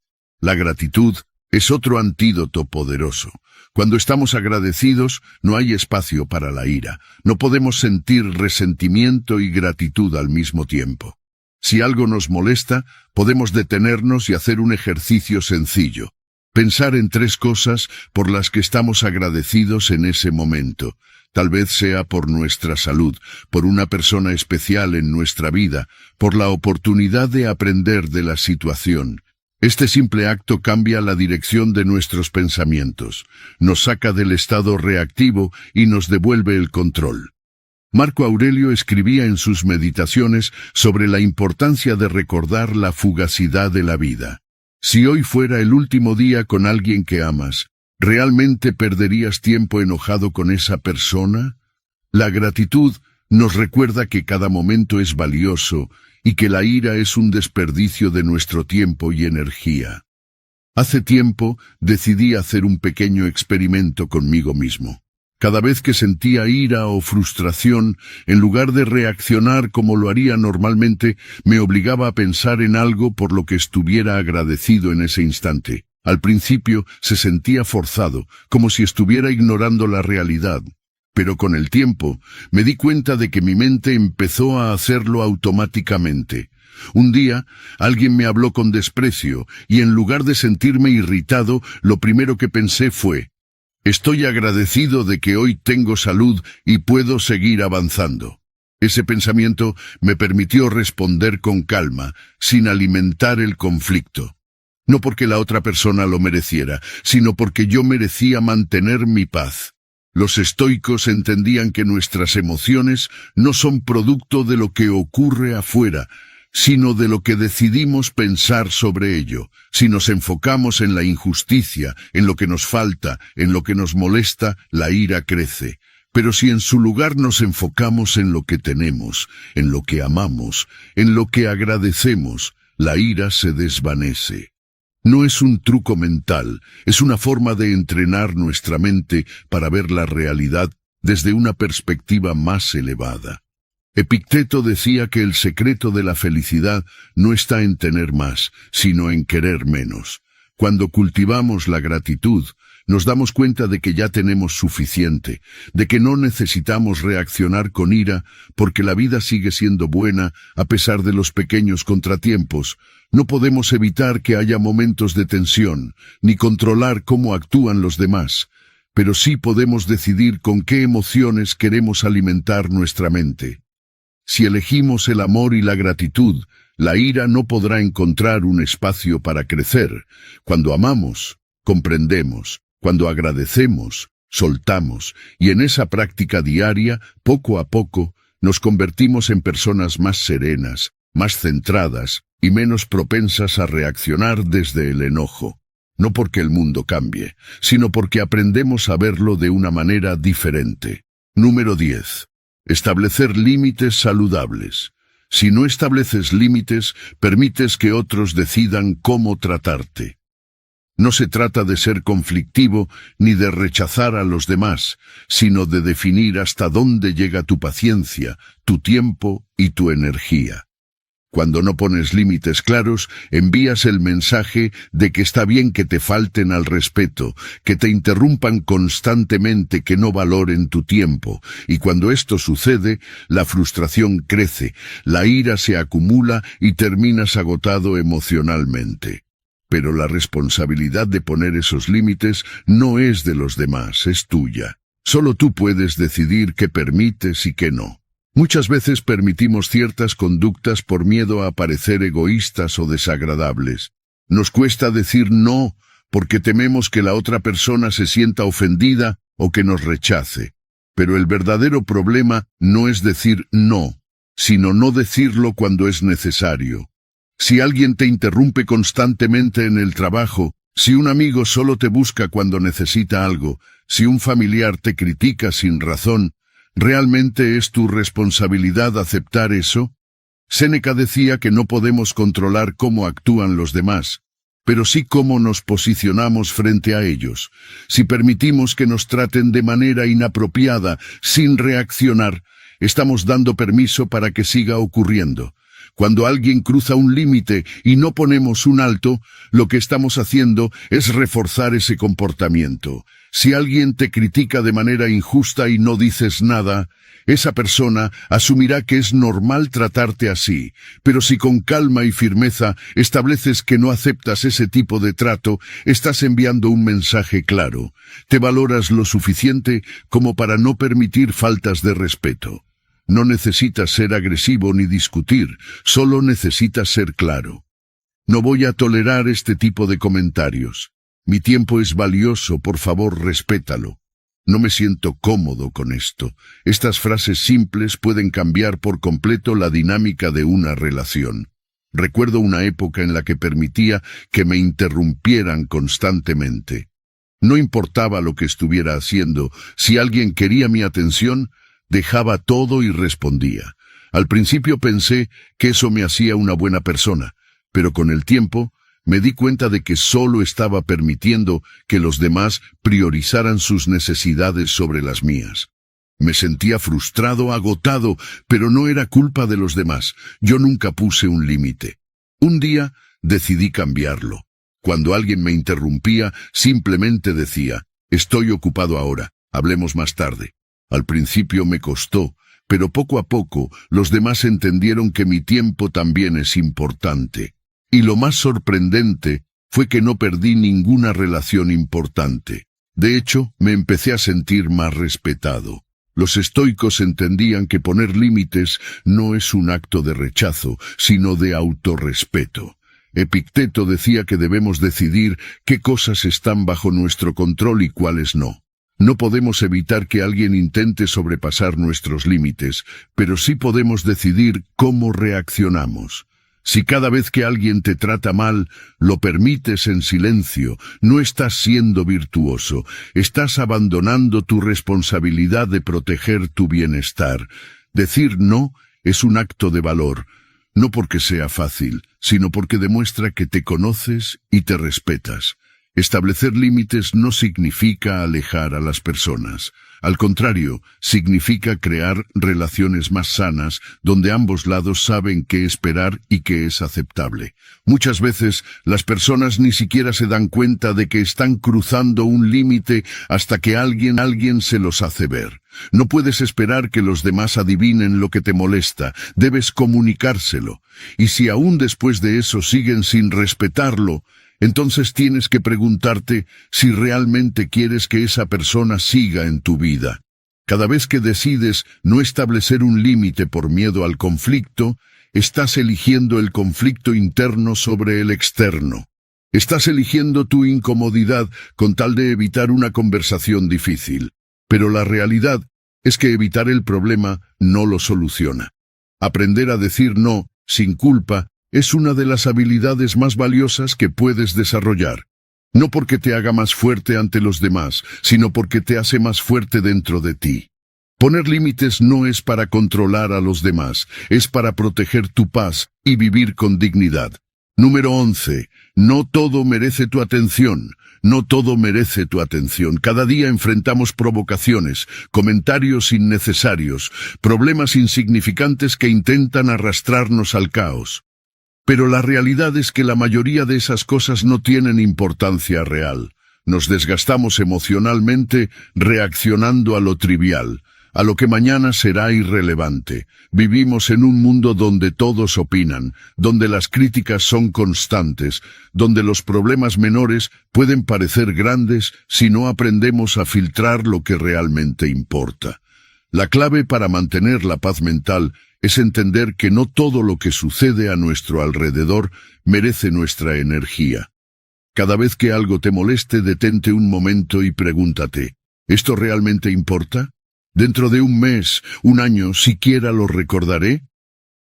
A: La gratitud es otro antídoto poderoso. Cuando estamos agradecidos, no hay espacio para la ira. No podemos sentir resentimiento y gratitud al mismo tiempo. Si algo nos molesta, podemos detenernos y hacer un ejercicio sencillo. Pensar en 3 cosas por las que estamos agradecidos en ese momento. Tal vez sea por nuestra salud, por una persona especial en nuestra vida, por la oportunidad de aprender de la situación. Este simple acto cambia la dirección de nuestros pensamientos, nos saca del estado reactivo y nos devuelve el control. Marco Aurelio escribía en sus meditaciones sobre la importancia de recordar la fugacidad de la vida. Si hoy fuera el último día con alguien que amas, ¿realmente perderías tiempo enojado con esa persona? La gratitud nos recuerda que cada momento es valioso y que la ira es un desperdicio de nuestro tiempo y energía. Hace tiempo decidí hacer un pequeño experimento conmigo mismo. Cada vez que sentía ira o frustración, en lugar de reaccionar como lo haría normalmente, me obligaba a pensar en algo por lo que estuviera agradecido en ese instante. Al principio se sentía forzado, como si estuviera ignorando la realidad. Pero con el tiempo me di cuenta de que mi mente empezó a hacerlo automáticamente. Un día, alguien me habló con desprecio, y en lugar de sentirme irritado, lo primero que pensé fue: estoy agradecido de que hoy tengo salud y puedo seguir avanzando. Ese pensamiento me permitió responder con calma, sin alimentar el conflicto. No porque la otra persona lo mereciera, sino porque yo merecía mantener mi paz. Los estoicos entendían que nuestras emociones no son producto de lo que ocurre afuera, sino de lo que decidimos pensar sobre ello. Si nos enfocamos en la injusticia, en lo que nos falta, en lo que nos molesta, la ira crece. Pero si en su lugar nos enfocamos en lo que tenemos, en lo que amamos, en lo que agradecemos, la ira se desvanece. No es un truco mental, es una forma de entrenar nuestra mente para ver la realidad desde una perspectiva más elevada. Epicteto decía que el secreto de la felicidad no está en tener más, sino en querer menos. Cuando cultivamos la gratitud, nos damos cuenta de que ya tenemos suficiente, de que no necesitamos reaccionar con ira, porque la vida sigue siendo buena a pesar de los pequeños contratiempos. No podemos evitar que haya momentos de tensión, ni controlar cómo actúan los demás, pero sí podemos decidir con qué emociones queremos alimentar nuestra mente. Si elegimos el amor y la gratitud, la ira no podrá encontrar un espacio para crecer. Cuando amamos, comprendemos. Cuando agradecemos, soltamos. Y en esa práctica diaria, poco a poco, nos convertimos en personas más serenas, más centradas y menos propensas a reaccionar desde el enojo. No porque el mundo cambie, sino porque aprendemos a verlo de una manera diferente. Número 10. Establecer límites saludables. Si no estableces límites, permites que otros decidan cómo tratarte. No se trata de ser conflictivo ni de rechazar a los demás, sino de definir hasta dónde llega tu paciencia, tu tiempo y tu energía. Cuando no pones límites claros, envías el mensaje de que está bien que te falten al respeto, que te interrumpan constantemente, que no valoren tu tiempo. Y cuando esto sucede, la frustración crece, la ira se acumula y terminas agotado emocionalmente. Pero la responsabilidad de poner esos límites no es de los demás, es tuya. Solo tú puedes decidir qué permites y qué no. Muchas veces permitimos ciertas conductas por miedo a parecer egoístas o desagradables. Nos cuesta decir no porque tememos que la otra persona se sienta ofendida o que nos rechace. Pero el verdadero problema no es decir no, sino no decirlo cuando es necesario. Si alguien te interrumpe constantemente en el trabajo, si un amigo solo te busca cuando necesita algo, Si un familiar te critica sin razón, ¿realmente es tu responsabilidad aceptar eso? Séneca decía que no podemos controlar cómo actúan los demás, pero sí cómo nos posicionamos frente a ellos. Si permitimos que nos traten de manera inapropiada, sin reaccionar, estamos dando permiso para que siga ocurriendo. Cuando alguien cruza un límite y no ponemos un alto, lo que estamos haciendo es reforzar ese comportamiento. Si alguien te critica de manera injusta y no dices nada, esa persona asumirá que es normal tratarte así. Pero si con calma y firmeza estableces que no aceptas ese tipo de trato, estás enviando un mensaje claro. Te valoras lo suficiente como para no permitir faltas de respeto. No necesitas ser agresivo ni discutir, solo necesitas ser claro. No voy a tolerar este tipo de comentarios. Mi tiempo es valioso, por favor, respétalo. No me siento cómodo con esto. Estas frases simples pueden cambiar por completo la dinámica de una relación. Recuerdo una época en la que permitía que me interrumpieran constantemente. No importaba lo que estuviera haciendo, si alguien quería mi atención, dejaba todo y respondía. Al principio pensé que eso me hacía una buena persona, pero con el tiempo me di cuenta de que solo estaba permitiendo que los demás priorizaran sus necesidades sobre las mías. Me sentía frustrado, agotado, pero no era culpa de los demás. Yo nunca puse un límite. Un día decidí cambiarlo. Cuando alguien me interrumpía, simplemente decía, «Estoy ocupado ahora, hablemos más tarde». Al principio me costó, pero poco a poco los demás entendieron que mi tiempo también es importante. Y lo más sorprendente fue que no perdí ninguna relación importante. De hecho, me empecé a sentir más respetado. Los estoicos entendían que poner límites no es un acto de rechazo, sino de autorrespeto. Epicteto decía que debemos decidir qué cosas están bajo nuestro control y cuáles no. No podemos evitar que alguien intente sobrepasar nuestros límites, pero sí podemos decidir cómo reaccionamos. Si cada vez que alguien te trata mal, lo permites en silencio, no estás siendo virtuoso, estás abandonando tu responsabilidad de proteger tu bienestar. Decir no es un acto de valor, no porque sea fácil, sino porque demuestra que te conoces y te respetas. Establecer límites no significa alejar a las personas. Al contrario, significa crear relaciones más sanas, donde ambos lados saben qué esperar y qué es aceptable. Muchas veces, las personas ni siquiera se dan cuenta de que están cruzando un límite hasta que alguien se los hace ver. No puedes esperar que los demás adivinen lo que te molesta, debes comunicárselo. Y si aún después de eso siguen sin respetarlo, entonces tienes que preguntarte si realmente quieres que esa persona siga en tu vida. Cada vez que decides no establecer un límite por miedo al conflicto, estás eligiendo el conflicto interno sobre el externo. Estás eligiendo tu incomodidad con tal de evitar una conversación difícil. Pero la realidad es que evitar el problema no lo soluciona. Aprender a decir no, sin culpa, es una de las habilidades más valiosas que puedes desarrollar. No porque te haga más fuerte ante los demás, sino porque te hace más fuerte dentro de ti. Poner límites no es para controlar a los demás, es para proteger tu paz y vivir con dignidad. Número 11. No todo merece tu atención. No todo merece tu atención. Cada día enfrentamos provocaciones, comentarios innecesarios, problemas insignificantes que intentan arrastrarnos al caos. Pero la realidad es que la mayoría de esas cosas no tienen importancia real. Nos desgastamos emocionalmente reaccionando a lo trivial, a lo que mañana será irrelevante. Vivimos en un mundo donde todos opinan, donde las críticas son constantes, donde los problemas menores pueden parecer grandes si no aprendemos a filtrar lo que realmente importa. La clave para mantener la paz mental es entender que no todo lo que sucede a nuestro alrededor merece nuestra energía. Cada vez que algo te moleste, detente un momento y pregúntate, ¿esto realmente importa? ¿Dentro de un mes, un año, siquiera lo recordaré?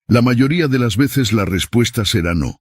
A: La mayoría de las veces la respuesta será no.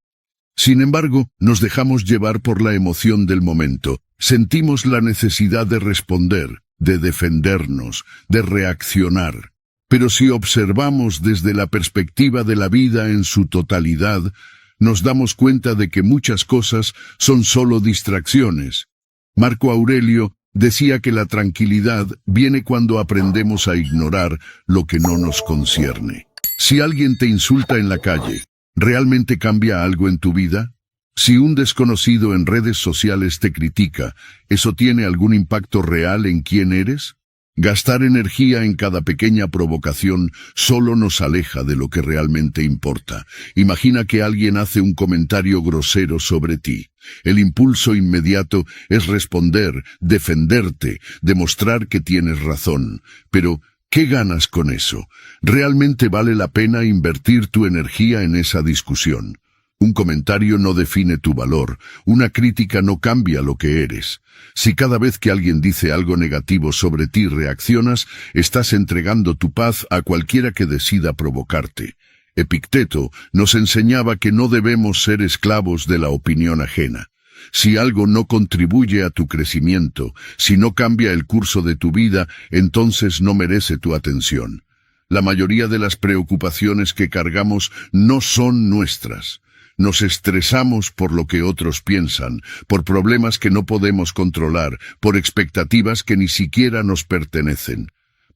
A: Sin embargo, nos dejamos llevar por la emoción del momento. Sentimos la necesidad de responder, de defendernos, de reaccionar. Pero si observamos desde la perspectiva de la vida en su totalidad, nos damos cuenta de que muchas cosas son solo distracciones. Marco Aurelio decía que la tranquilidad viene cuando aprendemos a ignorar lo que no nos concierne. Si alguien te insulta en la calle, ¿realmente cambia algo en tu vida? Si un desconocido en redes sociales te critica, ¿eso tiene algún impacto real en quién eres? Gastar energía en cada pequeña provocación solo nos aleja de lo que realmente importa. Imagina que alguien hace un comentario grosero sobre ti. El impulso inmediato es responder, defenderte, demostrar que tienes razón. Pero, ¿qué ganas con eso? ¿Realmente vale la pena invertir tu energía en esa discusión? Un comentario no define tu valor, una crítica no cambia lo que eres. Si cada vez que alguien dice algo negativo sobre ti reaccionas, estás entregando tu paz a cualquiera que decida provocarte. Epicteto nos enseñaba que no debemos ser esclavos de la opinión ajena. Si algo no contribuye a tu crecimiento, si no cambia el curso de tu vida, entonces no merece tu atención. La mayoría de las preocupaciones que cargamos no son nuestras. Nos estresamos por lo que otros piensan, por problemas que no podemos controlar, por expectativas que ni siquiera nos pertenecen.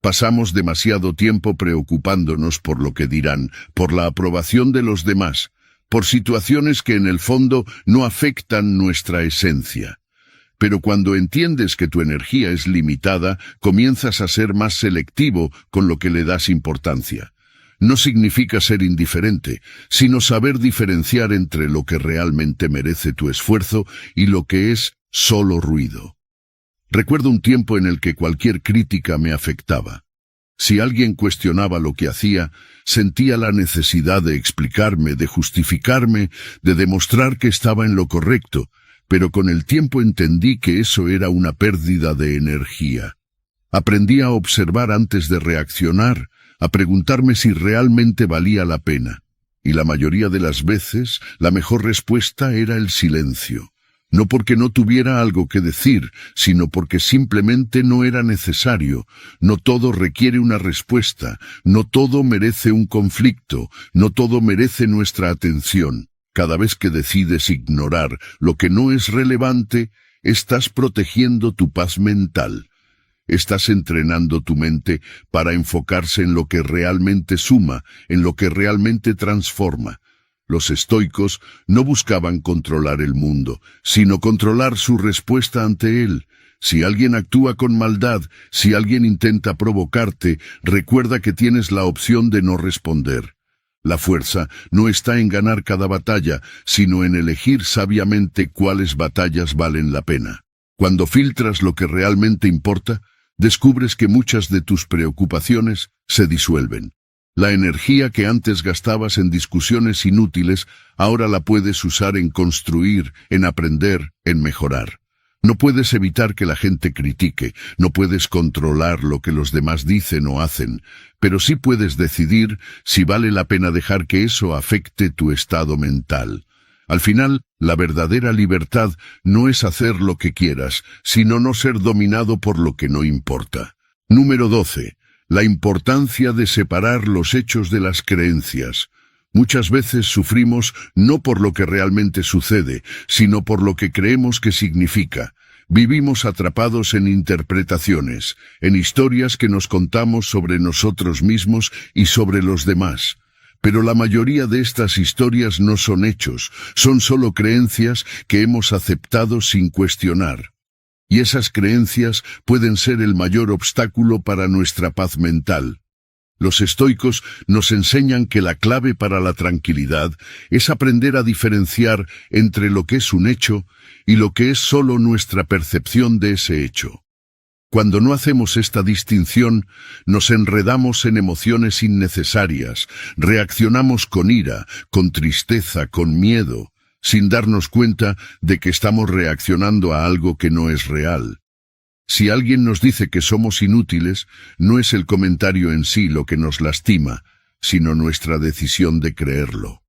A: Pasamos demasiado tiempo preocupándonos por lo que dirán, por la aprobación de los demás, por situaciones que en el fondo no afectan nuestra esencia. Pero cuando entiendes que tu energía es limitada, comienzas a ser más selectivo con lo que le das importancia. No significa ser indiferente, sino saber diferenciar entre lo que realmente merece tu esfuerzo y lo que es solo ruido. Recuerdo un tiempo en el que cualquier crítica me afectaba. Si alguien cuestionaba lo que hacía, sentía la necesidad de explicarme, de justificarme, de demostrar que estaba en lo correcto, pero con el tiempo entendí que eso era una pérdida de energía. Aprendí a observar antes de reaccionar, a preguntarme si realmente valía la pena. Y la mayoría de las veces, la mejor respuesta era el silencio. No porque no tuviera algo que decir, sino porque simplemente no era necesario. No todo requiere una respuesta, no todo merece un conflicto, no todo merece nuestra atención. Cada vez que decides ignorar lo que no es relevante, estás protegiendo tu paz mental. Estás entrenando tu mente para enfocarse en lo que realmente suma, en lo que realmente transforma. Los estoicos no buscaban controlar el mundo, sino controlar su respuesta ante él. Si alguien actúa con maldad, si alguien intenta provocarte, recuerda que tienes la opción de no responder. La fuerza no está en ganar cada batalla, sino en elegir sabiamente cuáles batallas valen la pena. Cuando filtras lo que realmente importa, descubres que muchas de tus preocupaciones se disuelven. La energía que antes gastabas en discusiones inútiles, ahora la puedes usar en construir, en aprender, en mejorar. No puedes evitar que la gente critique, no puedes controlar lo que los demás dicen o hacen, pero sí puedes decidir si vale la pena dejar que eso afecte tu estado mental. Al final, la verdadera libertad no es hacer lo que quieras, sino no ser dominado por lo que no importa. Número 12. La importancia de separar los hechos de las creencias. Muchas veces sufrimos no por lo que realmente sucede, sino por lo que creemos que significa. Vivimos atrapados en interpretaciones, en historias que nos contamos sobre nosotros mismos y sobre los demás. Pero la mayoría de estas historias no son hechos, son solo creencias que hemos aceptado sin cuestionar. Y esas creencias pueden ser el mayor obstáculo para nuestra paz mental. Los estoicos nos enseñan que la clave para la tranquilidad es aprender a diferenciar entre lo que es un hecho y lo que es solo nuestra percepción de ese hecho. Cuando no hacemos esta distinción, nos enredamos en emociones innecesarias, reaccionamos con ira, con tristeza, con miedo, sin darnos cuenta de que estamos reaccionando a algo que no es real. Si alguien nos dice que somos inútiles, no es el comentario en sí lo que nos lastima, sino nuestra decisión de creerlo.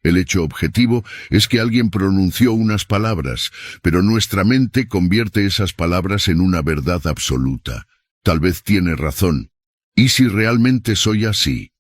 A: El hecho objetivo es que alguien pronunció unas palabras, pero nuestra mente convierte esas palabras en una verdad absoluta. Tal vez tiene razón. ¿Y si realmente soy así?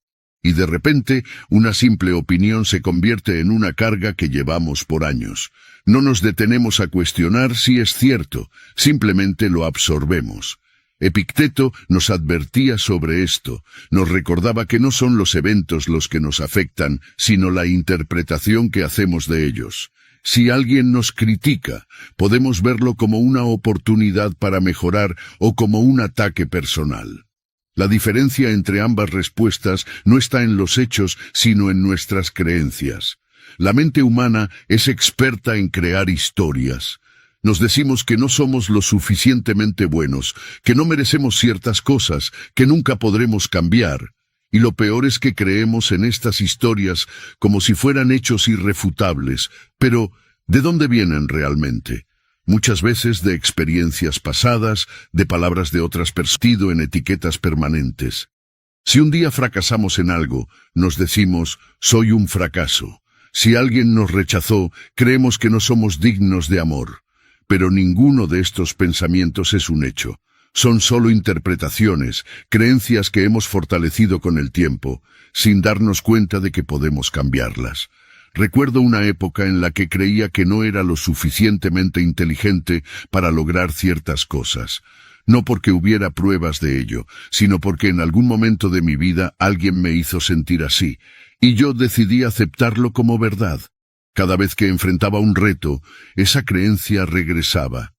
A: Y de repente, una simple opinión se convierte en una carga que llevamos por años. No nos detenemos a cuestionar si es cierto, simplemente lo absorbemos. Epicteto nos advertía sobre esto, nos recordaba que no son los eventos los que nos afectan, sino la interpretación que hacemos de ellos. Si alguien nos critica, podemos verlo como una oportunidad para mejorar o como un ataque personal. La diferencia entre ambas respuestas no está en los hechos, sino en nuestras creencias. La mente humana es experta en crear historias. Nos decimos que no somos lo suficientemente buenos, que no merecemos ciertas cosas, que nunca podremos cambiar. Y lo peor es que creemos en estas historias como si fueran hechos irrefutables. Pero, ¿de dónde vienen realmente? Muchas veces de experiencias pasadas, de palabras de otras personas, en etiquetas permanentes. Si un día fracasamos en algo, nos decimos, soy un fracaso. Si alguien nos rechazó, creemos que no somos dignos de amor. Pero ninguno de estos pensamientos es un hecho. Son solo interpretaciones, creencias que hemos fortalecido con el tiempo, sin darnos cuenta de que podemos cambiarlas. Recuerdo una época en la que creía que no era lo suficientemente inteligente para lograr ciertas cosas. No porque hubiera pruebas de ello, sino porque en algún momento de mi vida alguien me hizo sentir así, y yo decidí aceptarlo como verdad. Cada vez que enfrentaba un reto, esa creencia regresaba.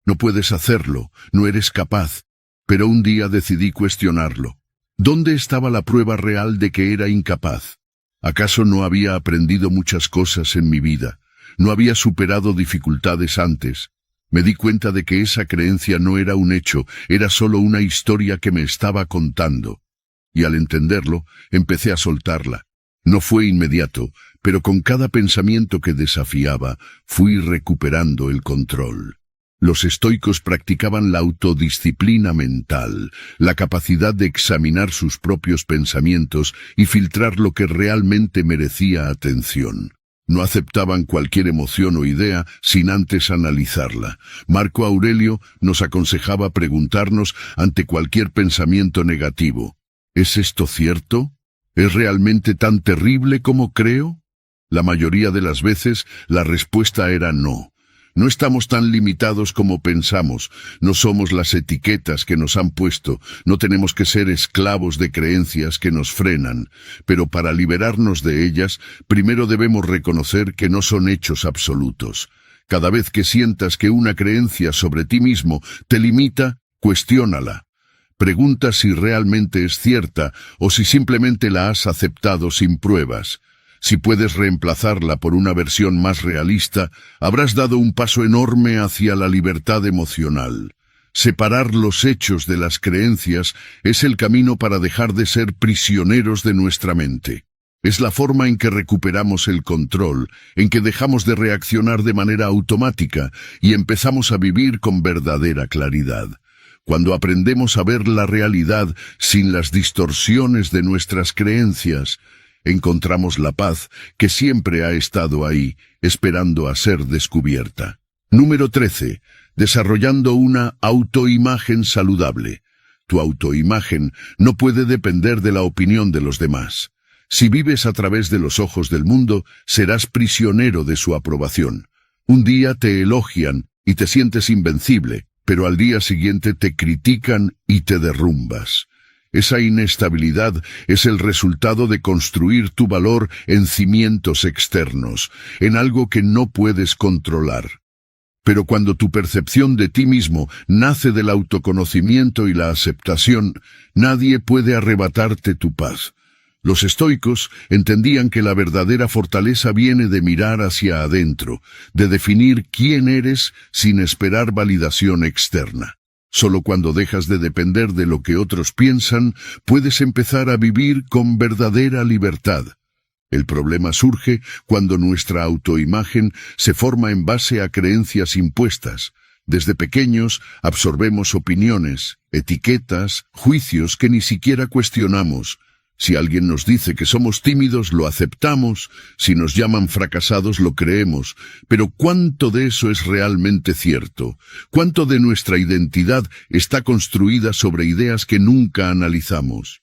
A: No puedes hacerlo, no eres capaz. Pero un día decidí cuestionarlo. ¿Dónde estaba la prueba real de que era incapaz? ¿Acaso no había aprendido muchas cosas en mi vida? ¿No había superado dificultades antes? Me di cuenta de que esa creencia no era un hecho, era solo una historia que me estaba contando. Y al entenderlo, empecé a soltarla. No fue inmediato, pero con cada pensamiento que desafiaba, fui recuperando el control. Los estoicos practicaban la autodisciplina mental, la capacidad de examinar sus propios pensamientos y filtrar lo que realmente merecía atención. No aceptaban cualquier emoción o idea sin antes analizarla. Marco Aurelio nos aconsejaba preguntarnos ante cualquier pensamiento negativo, ¿es esto cierto? ¿Es realmente tan terrible como creo? La mayoría de las veces la respuesta era no. No estamos tan limitados como pensamos, no somos las etiquetas que nos han puesto, no tenemos que ser esclavos de creencias que nos frenan, pero para liberarnos de ellas, primero debemos reconocer que no son hechos absolutos. Cada vez que sientas que una creencia sobre ti mismo te limita, cuestiónala. Pregunta si realmente es cierta o si simplemente la has aceptado sin pruebas. Si puedes reemplazarla por una versión más realista, habrás dado un paso enorme hacia la libertad emocional. Separar los hechos de las creencias es el camino para dejar de ser prisioneros de nuestra mente. Es la forma en que recuperamos el control, en que dejamos de reaccionar de manera automática y empezamos a vivir con verdadera claridad. Cuando aprendemos a ver la realidad sin las distorsiones de nuestras creencias, encontramos la paz que siempre ha estado ahí, esperando a ser descubierta. Número 13. Desarrollando una autoimagen saludable. Tu autoimagen no puede depender de la opinión de los demás. Si vives a través de los ojos del mundo, serás prisionero de su aprobación. Un día te elogian y te sientes invencible, pero al día siguiente te critican y te derrumbas. Esa inestabilidad es el resultado de construir tu valor en cimientos externos, en algo que no puedes controlar. Pero cuando tu percepción de ti mismo nace del autoconocimiento y la aceptación, nadie puede arrebatarte tu paz. Los estoicos entendían que la verdadera fortaleza viene de mirar hacia adentro, de definir quién eres sin esperar validación externa. Solo cuando dejas de depender de lo que otros piensan, puedes empezar a vivir con verdadera libertad. El problema surge cuando nuestra autoimagen se forma en base a creencias impuestas. Desde pequeños absorbemos opiniones, etiquetas, juicios que ni siquiera cuestionamos. Si alguien nos dice que somos tímidos, lo aceptamos. Si nos llaman fracasados, lo creemos. Pero ¿cuánto de eso es realmente cierto? ¿Cuánto de nuestra identidad está construida sobre ideas que nunca analizamos?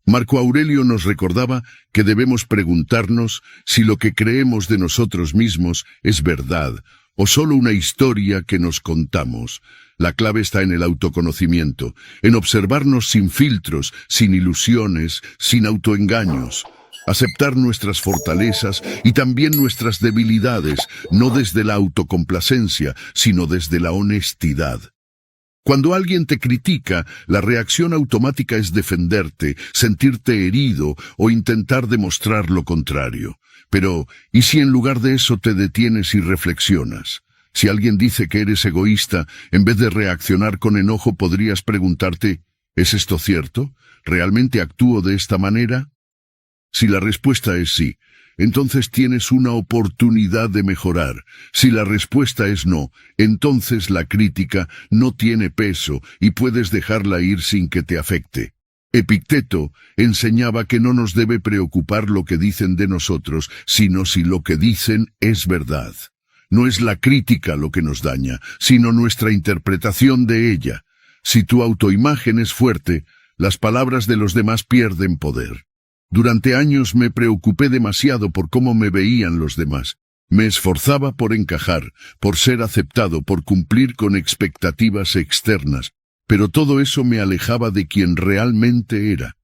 A: Marco Aurelio nos recordaba que debemos preguntarnos si lo que creemos de nosotros mismos es verdad o solo una historia que nos contamos. La clave está en el autoconocimiento, en observarnos sin filtros, sin ilusiones, sin autoengaños. Aceptar nuestras fortalezas y también nuestras debilidades, no desde la autocomplacencia, sino desde la honestidad. Cuando alguien te critica, la reacción automática es defenderte, sentirte herido o intentar demostrar lo contrario. Pero, ¿y si en lugar de eso te detienes y reflexionas? Si alguien dice que eres egoísta, en vez de reaccionar con enojo podrías preguntarte, ¿es esto cierto? ¿Realmente actúo de esta manera? Si la respuesta es sí, entonces tienes una oportunidad de mejorar. Si la respuesta es no, entonces la crítica no tiene peso y puedes dejarla ir sin que te afecte. Epicteto enseñaba que no nos debe preocupar lo que dicen de nosotros, sino si lo que dicen es verdad. No es la crítica lo que nos daña, sino nuestra interpretación de ella. Si tu autoimagen es fuerte, las palabras de los demás pierden poder. Durante años me preocupé demasiado por cómo me veían los demás. Me esforzaba por encajar, por ser aceptado, por cumplir con expectativas externas, pero todo eso me alejaba de quien realmente era.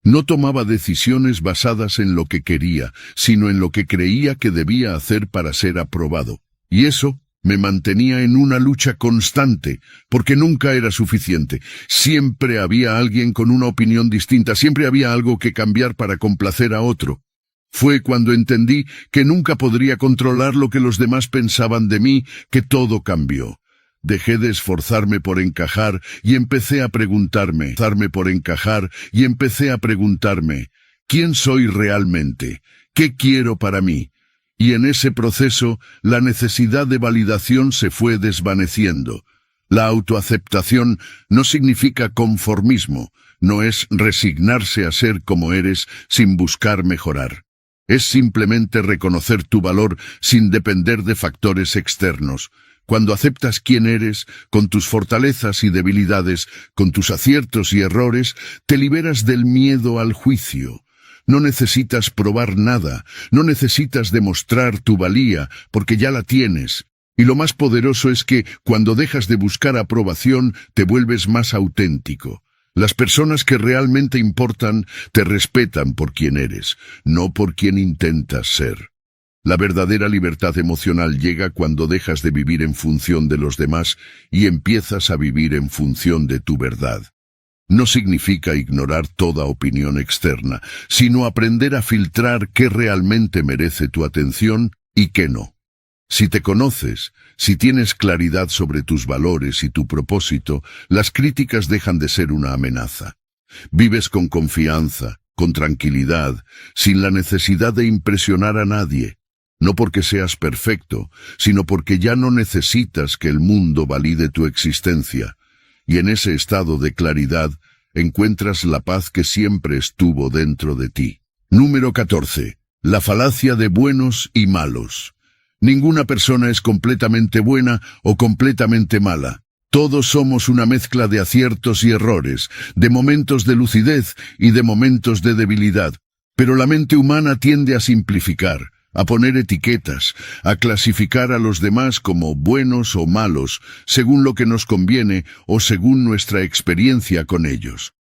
A: No tomaba decisiones basadas en lo que quería, sino en lo que creía que debía hacer para ser aprobado. Y eso me mantenía en una lucha constante, porque nunca era suficiente. Siempre había alguien con una opinión distinta, siempre había algo que cambiar para complacer a otro. Fue cuando entendí que nunca podría controlar lo que los demás pensaban de mí, que todo cambió. Dejé de esforzarme por encajar y empecé a preguntarme, ¿quién soy realmente? ¿Qué quiero para mí? Y en ese proceso, la necesidad de validación se fue desvaneciendo. La autoaceptación no significa conformismo, no es resignarse a ser como eres sin buscar mejorar. Es simplemente reconocer tu valor sin depender de factores externos. Cuando aceptas quién eres, con tus fortalezas y debilidades, con tus aciertos y errores, te liberas del miedo al juicio. No necesitas probar nada, no necesitas demostrar tu valía, porque ya la tienes. Y lo más poderoso es que, cuando dejas de buscar aprobación, te vuelves más auténtico. Las personas que realmente importan te respetan por quien eres, no por quien intentas ser. La verdadera libertad emocional llega cuando dejas de vivir en función de los demás y empiezas a vivir en función de tu verdad. No significa ignorar toda opinión externa, sino aprender a filtrar qué realmente merece tu atención y qué no. Si te conoces, si tienes claridad sobre tus valores y tu propósito, las críticas dejan de ser una amenaza. Vives con confianza, con tranquilidad, sin la necesidad de impresionar a nadie. No porque seas perfecto, sino porque ya no necesitas que el mundo valide tu existencia. Y en ese estado de claridad encuentras la paz que siempre estuvo dentro de ti. Número 14. La falacia de buenos y malos. Ninguna persona es completamente buena o completamente mala. Todos somos una mezcla de aciertos y errores, de momentos de lucidez y de momentos de debilidad. Pero la mente humana tiende a simplificar, a poner etiquetas, a clasificar a los demás como buenos o malos, según lo que nos conviene o según nuestra experiencia con ellos.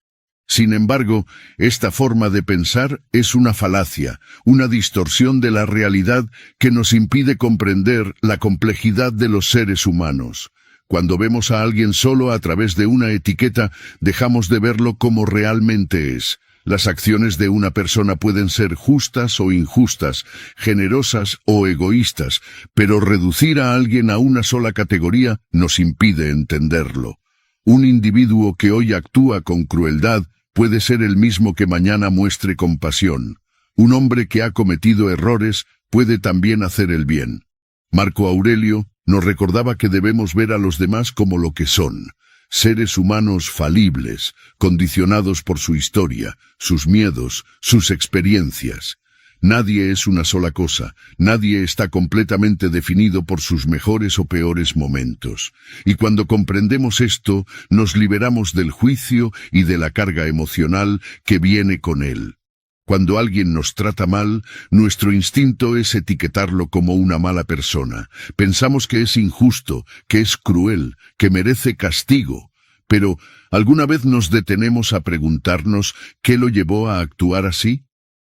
A: Sin embargo, esta forma de pensar es una falacia, una distorsión de la realidad que nos impide comprender la complejidad de los seres humanos. Cuando vemos a alguien solo a través de una etiqueta, dejamos de verlo como realmente es. Las acciones de una persona pueden ser justas o injustas, generosas o egoístas, pero reducir a alguien a una sola categoría nos impide entenderlo. Un individuo que hoy actúa con crueldad puede ser el mismo que mañana muestre compasión. Un hombre que ha cometido errores puede también hacer el bien. Marco Aurelio nos recordaba que debemos ver a los demás como lo que son, seres humanos falibles, condicionados por su historia, sus miedos, sus experiencias. Nadie es una sola cosa, nadie está completamente definido por sus mejores o peores momentos. Y cuando comprendemos esto, nos liberamos del juicio y de la carga emocional que viene con él. Cuando alguien nos trata mal, nuestro instinto es etiquetarlo como una mala persona. Pensamos que es injusto, que es cruel, que merece castigo. Pero, ¿alguna vez nos detenemos a preguntarnos qué lo llevó a actuar así?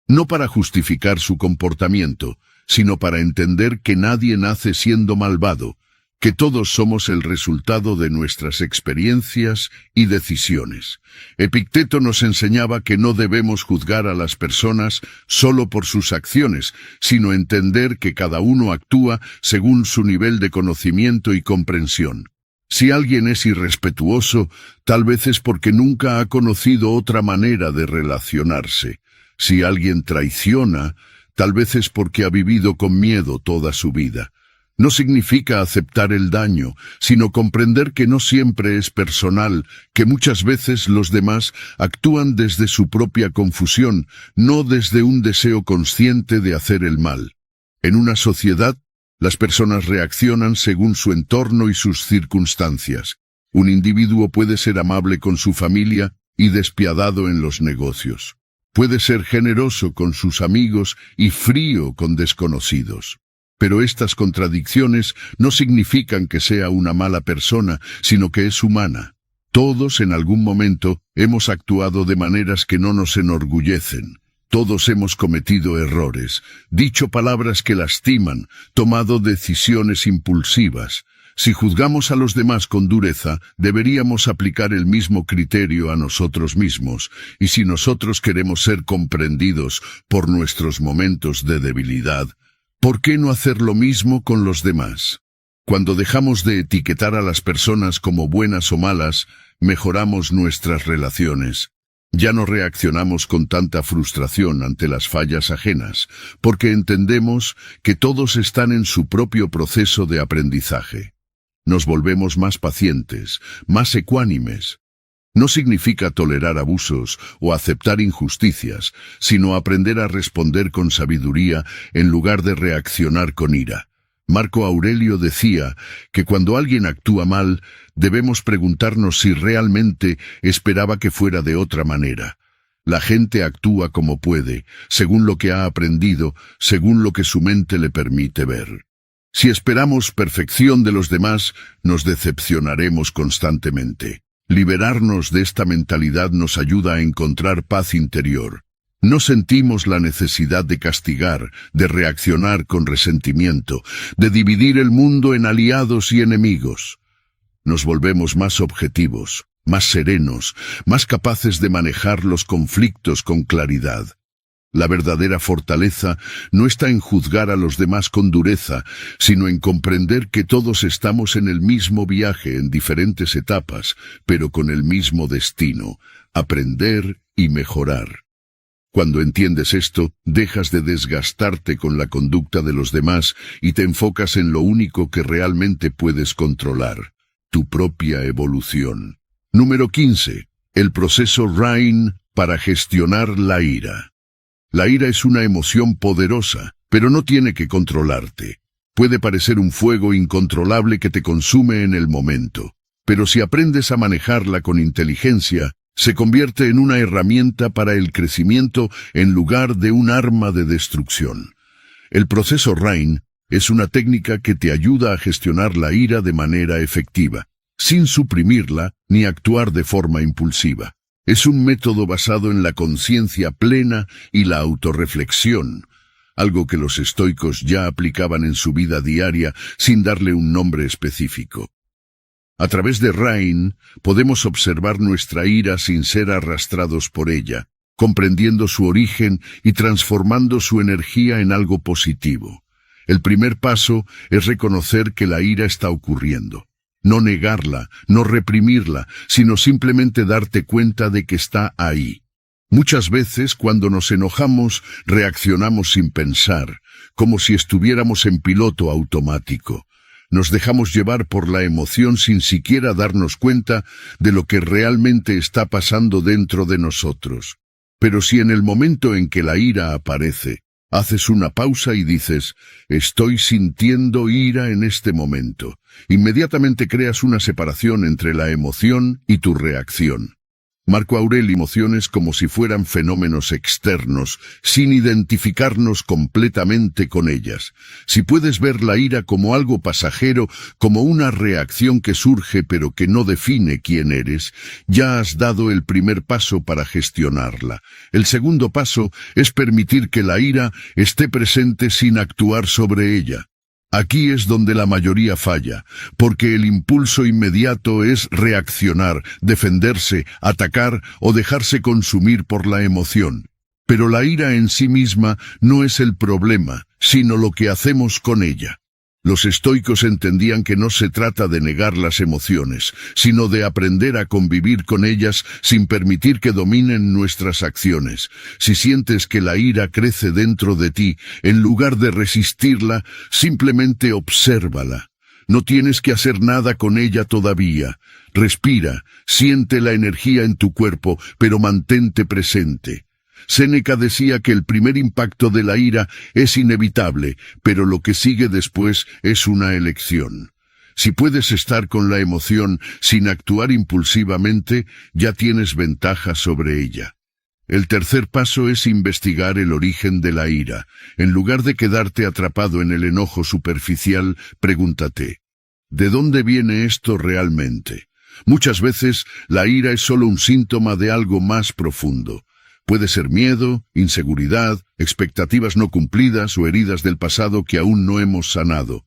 A: No para justificar su comportamiento, sino para entender que nadie nace siendo malvado, que todos somos el resultado de nuestras experiencias y decisiones. Epicteto nos enseñaba que no debemos juzgar a las personas solo por sus acciones, sino entender que cada uno actúa según su nivel de conocimiento y comprensión. Si alguien es irrespetuoso, tal vez es porque nunca ha conocido otra manera de relacionarse. Si alguien traiciona, tal vez es porque ha vivido con miedo toda su vida. No significa aceptar el daño, sino comprender que no siempre es personal, que muchas veces los demás actúan desde su propia confusión, no desde un deseo consciente de hacer el mal. En una sociedad, las personas reaccionan según su entorno y sus circunstancias. Un individuo puede ser amable con su familia y despiadado en los negocios. Puede ser generoso con sus amigos y frío con desconocidos. Pero estas contradicciones no significan que sea una mala persona, sino que es humana. Todos en algún momento hemos actuado de maneras que no nos enorgullecen. Todos hemos cometido errores, dicho palabras que lastiman, tomado decisiones impulsivas. Si juzgamos a los demás con dureza, deberíamos aplicar el mismo criterio a nosotros mismos, y si nosotros queremos ser comprendidos por nuestros momentos de debilidad, ¿por qué no hacer lo mismo con los demás? Cuando dejamos de etiquetar a las personas como buenas o malas, mejoramos nuestras relaciones. Ya no reaccionamos con tanta frustración ante las fallas ajenas, porque entendemos que todos están en su propio proceso de aprendizaje. Nos volvemos más pacientes, más ecuánimes. No significa tolerar abusos o aceptar injusticias, sino aprender a responder con sabiduría en lugar de reaccionar con ira. Marco Aurelio decía que cuando alguien actúa mal, debemos preguntarnos si realmente esperaba que fuera de otra manera. La gente actúa como puede, según lo que ha aprendido, según lo que su mente le permite ver. Si esperamos perfección de los demás, nos decepcionaremos constantemente. Liberarnos de esta mentalidad nos ayuda a encontrar paz interior. No sentimos la necesidad de castigar, de reaccionar con resentimiento, de dividir el mundo en aliados y enemigos. Nos volvemos más objetivos, más serenos, más capaces de manejar los conflictos con claridad. La verdadera fortaleza no está en juzgar a los demás con dureza, sino en comprender que todos estamos en el mismo viaje en diferentes etapas, pero con el mismo destino, aprender y mejorar. Cuando entiendes esto, dejas de desgastarte con la conducta de los demás y te enfocas en lo único que realmente puedes controlar, tu propia evolución. Número 15. El proceso Rain para gestionar la ira. La ira es una emoción poderosa, pero no tiene que controlarte. Puede parecer un fuego incontrolable que te consume en el momento, pero si aprendes a manejarla con inteligencia, se convierte en una herramienta para el crecimiento en lugar de un arma de destrucción. El proceso Rain es una técnica que te ayuda a gestionar la ira de manera efectiva, sin suprimirla ni actuar de forma impulsiva. Es un método basado en la conciencia plena y la autorreflexión, algo que los estoicos ya aplicaban en su vida diaria sin darle un nombre específico. A través de Rain podemos observar nuestra ira sin ser arrastrados por ella, comprendiendo su origen y transformando su energía en algo positivo. El primer paso es reconocer que la ira está ocurriendo. No negarla, no reprimirla, sino simplemente darte cuenta de que está ahí. Muchas veces, cuando nos enojamos, reaccionamos sin pensar, como si estuviéramos en piloto automático. Nos dejamos llevar por la emoción sin siquiera darnos cuenta de lo que realmente está pasando dentro de nosotros. Pero si en el momento en que la ira aparece, haces una pausa y dices, estoy sintiendo ira en este momento, inmediatamente creas una separación entre la emoción y tu reacción. Marco Aurelio, emociones como si fueran fenómenos externos, sin identificarnos completamente con ellas. Si puedes ver la ira como algo pasajero, como una reacción que surge pero que no define quién eres, ya has dado el primer paso para gestionarla. El segundo paso es permitir que la ira esté presente sin actuar sobre ella. Aquí es donde la mayoría falla, porque el impulso inmediato es reaccionar, defenderse, atacar o dejarse consumir por la emoción. Pero la ira en sí misma no es el problema, sino lo que hacemos con ella. Los estoicos entendían que no se trata de negar las emociones, sino de aprender a convivir con ellas sin permitir que dominen nuestras acciones. Si sientes que la ira crece dentro de ti, en lugar de resistirla, simplemente obsérvala. No tienes que hacer nada con ella todavía. Respira, siente la energía en tu cuerpo, pero mantente presente. Séneca decía que el primer impacto de la ira es inevitable, pero lo que sigue después es una elección. Si puedes estar con la emoción sin actuar impulsivamente, ya tienes ventaja sobre ella. El tercer paso es investigar el origen de la ira. En lugar de quedarte atrapado en el enojo superficial, pregúntate, ¿de dónde viene esto realmente? Muchas veces la ira es solo un síntoma de algo más profundo. Puede ser miedo, inseguridad, expectativas no cumplidas o heridas del pasado que aún no hemos sanado.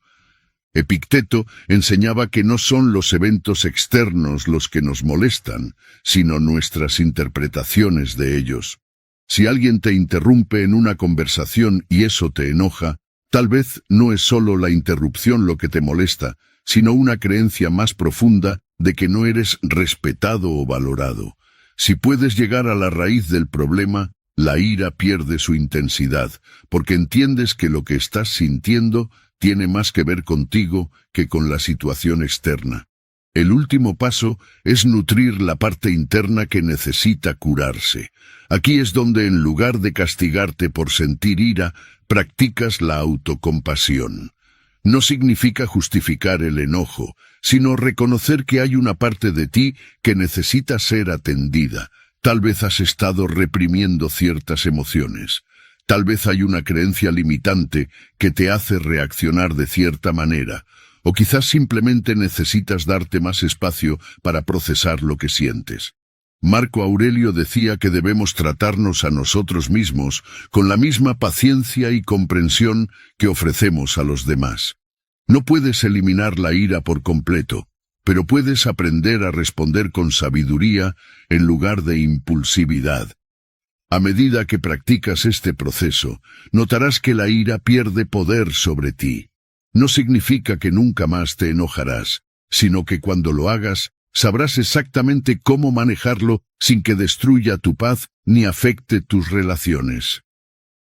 A: Epicteto enseñaba que no son los eventos externos los que nos molestan, sino nuestras interpretaciones de ellos. Si alguien te interrumpe en una conversación y eso te enoja, tal vez no es solo la interrupción lo que te molesta, sino una creencia más profunda de que no eres respetado o valorado. Si puedes llegar a la raíz del problema, la ira pierde su intensidad, porque entiendes que lo que estás sintiendo tiene más que ver contigo que con la situación externa. El último paso es nutrir la parte interna que necesita curarse. Aquí es donde, en lugar de castigarte por sentir ira, practicas la autocompasión. No significa justificar el enojo, sino reconocer que hay una parte de ti que necesita ser atendida. Tal vez has estado reprimiendo ciertas emociones. Tal vez hay una creencia limitante que te hace reaccionar de cierta manera, o quizás simplemente necesitas darte más espacio para procesar lo que sientes. Marco Aurelio decía que debemos tratarnos a nosotros mismos con la misma paciencia y comprensión que ofrecemos a los demás. No puedes eliminar la ira por completo, pero puedes aprender a responder con sabiduría en lugar de impulsividad. A medida que practicas este proceso, notarás que la ira pierde poder sobre ti. No significa que nunca más te enojarás, sino que cuando lo hagas, sabrás exactamente cómo manejarlo sin que destruya tu paz ni afecte tus relaciones.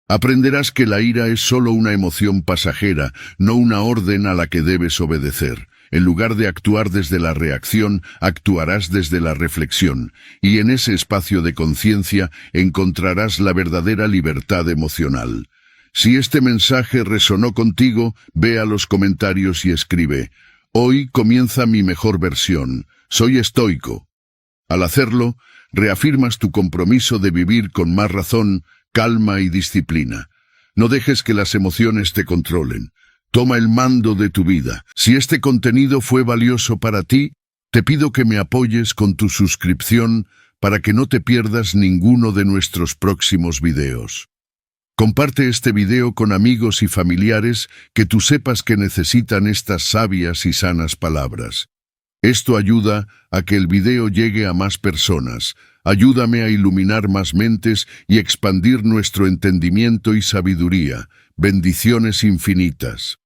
A: Aprenderás que la ira es solo una emoción pasajera, no una orden a la que debes obedecer. En lugar de actuar desde la reacción, actuarás desde la reflexión, y en ese espacio de conciencia encontrarás la verdadera libertad emocional. Si este mensaje resonó contigo, ve a los comentarios y escribe: Hoy comienza mi mejor versión. Soy estoico. Al hacerlo, reafirmas tu compromiso de vivir con más razón, calma y disciplina. No dejes que las emociones te controlen. Toma el mando de tu vida. Si este contenido fue valioso para ti, te pido que me apoyes con tu suscripción para que no te pierdas ninguno de nuestros próximos videos. Comparte este video con amigos y familiares que tú sepas que necesitan estas sabias y sanas palabras. Esto ayuda a que el video llegue a más personas. Ayúdame a iluminar más mentes y expandir nuestro entendimiento y sabiduría. Bendiciones infinitas.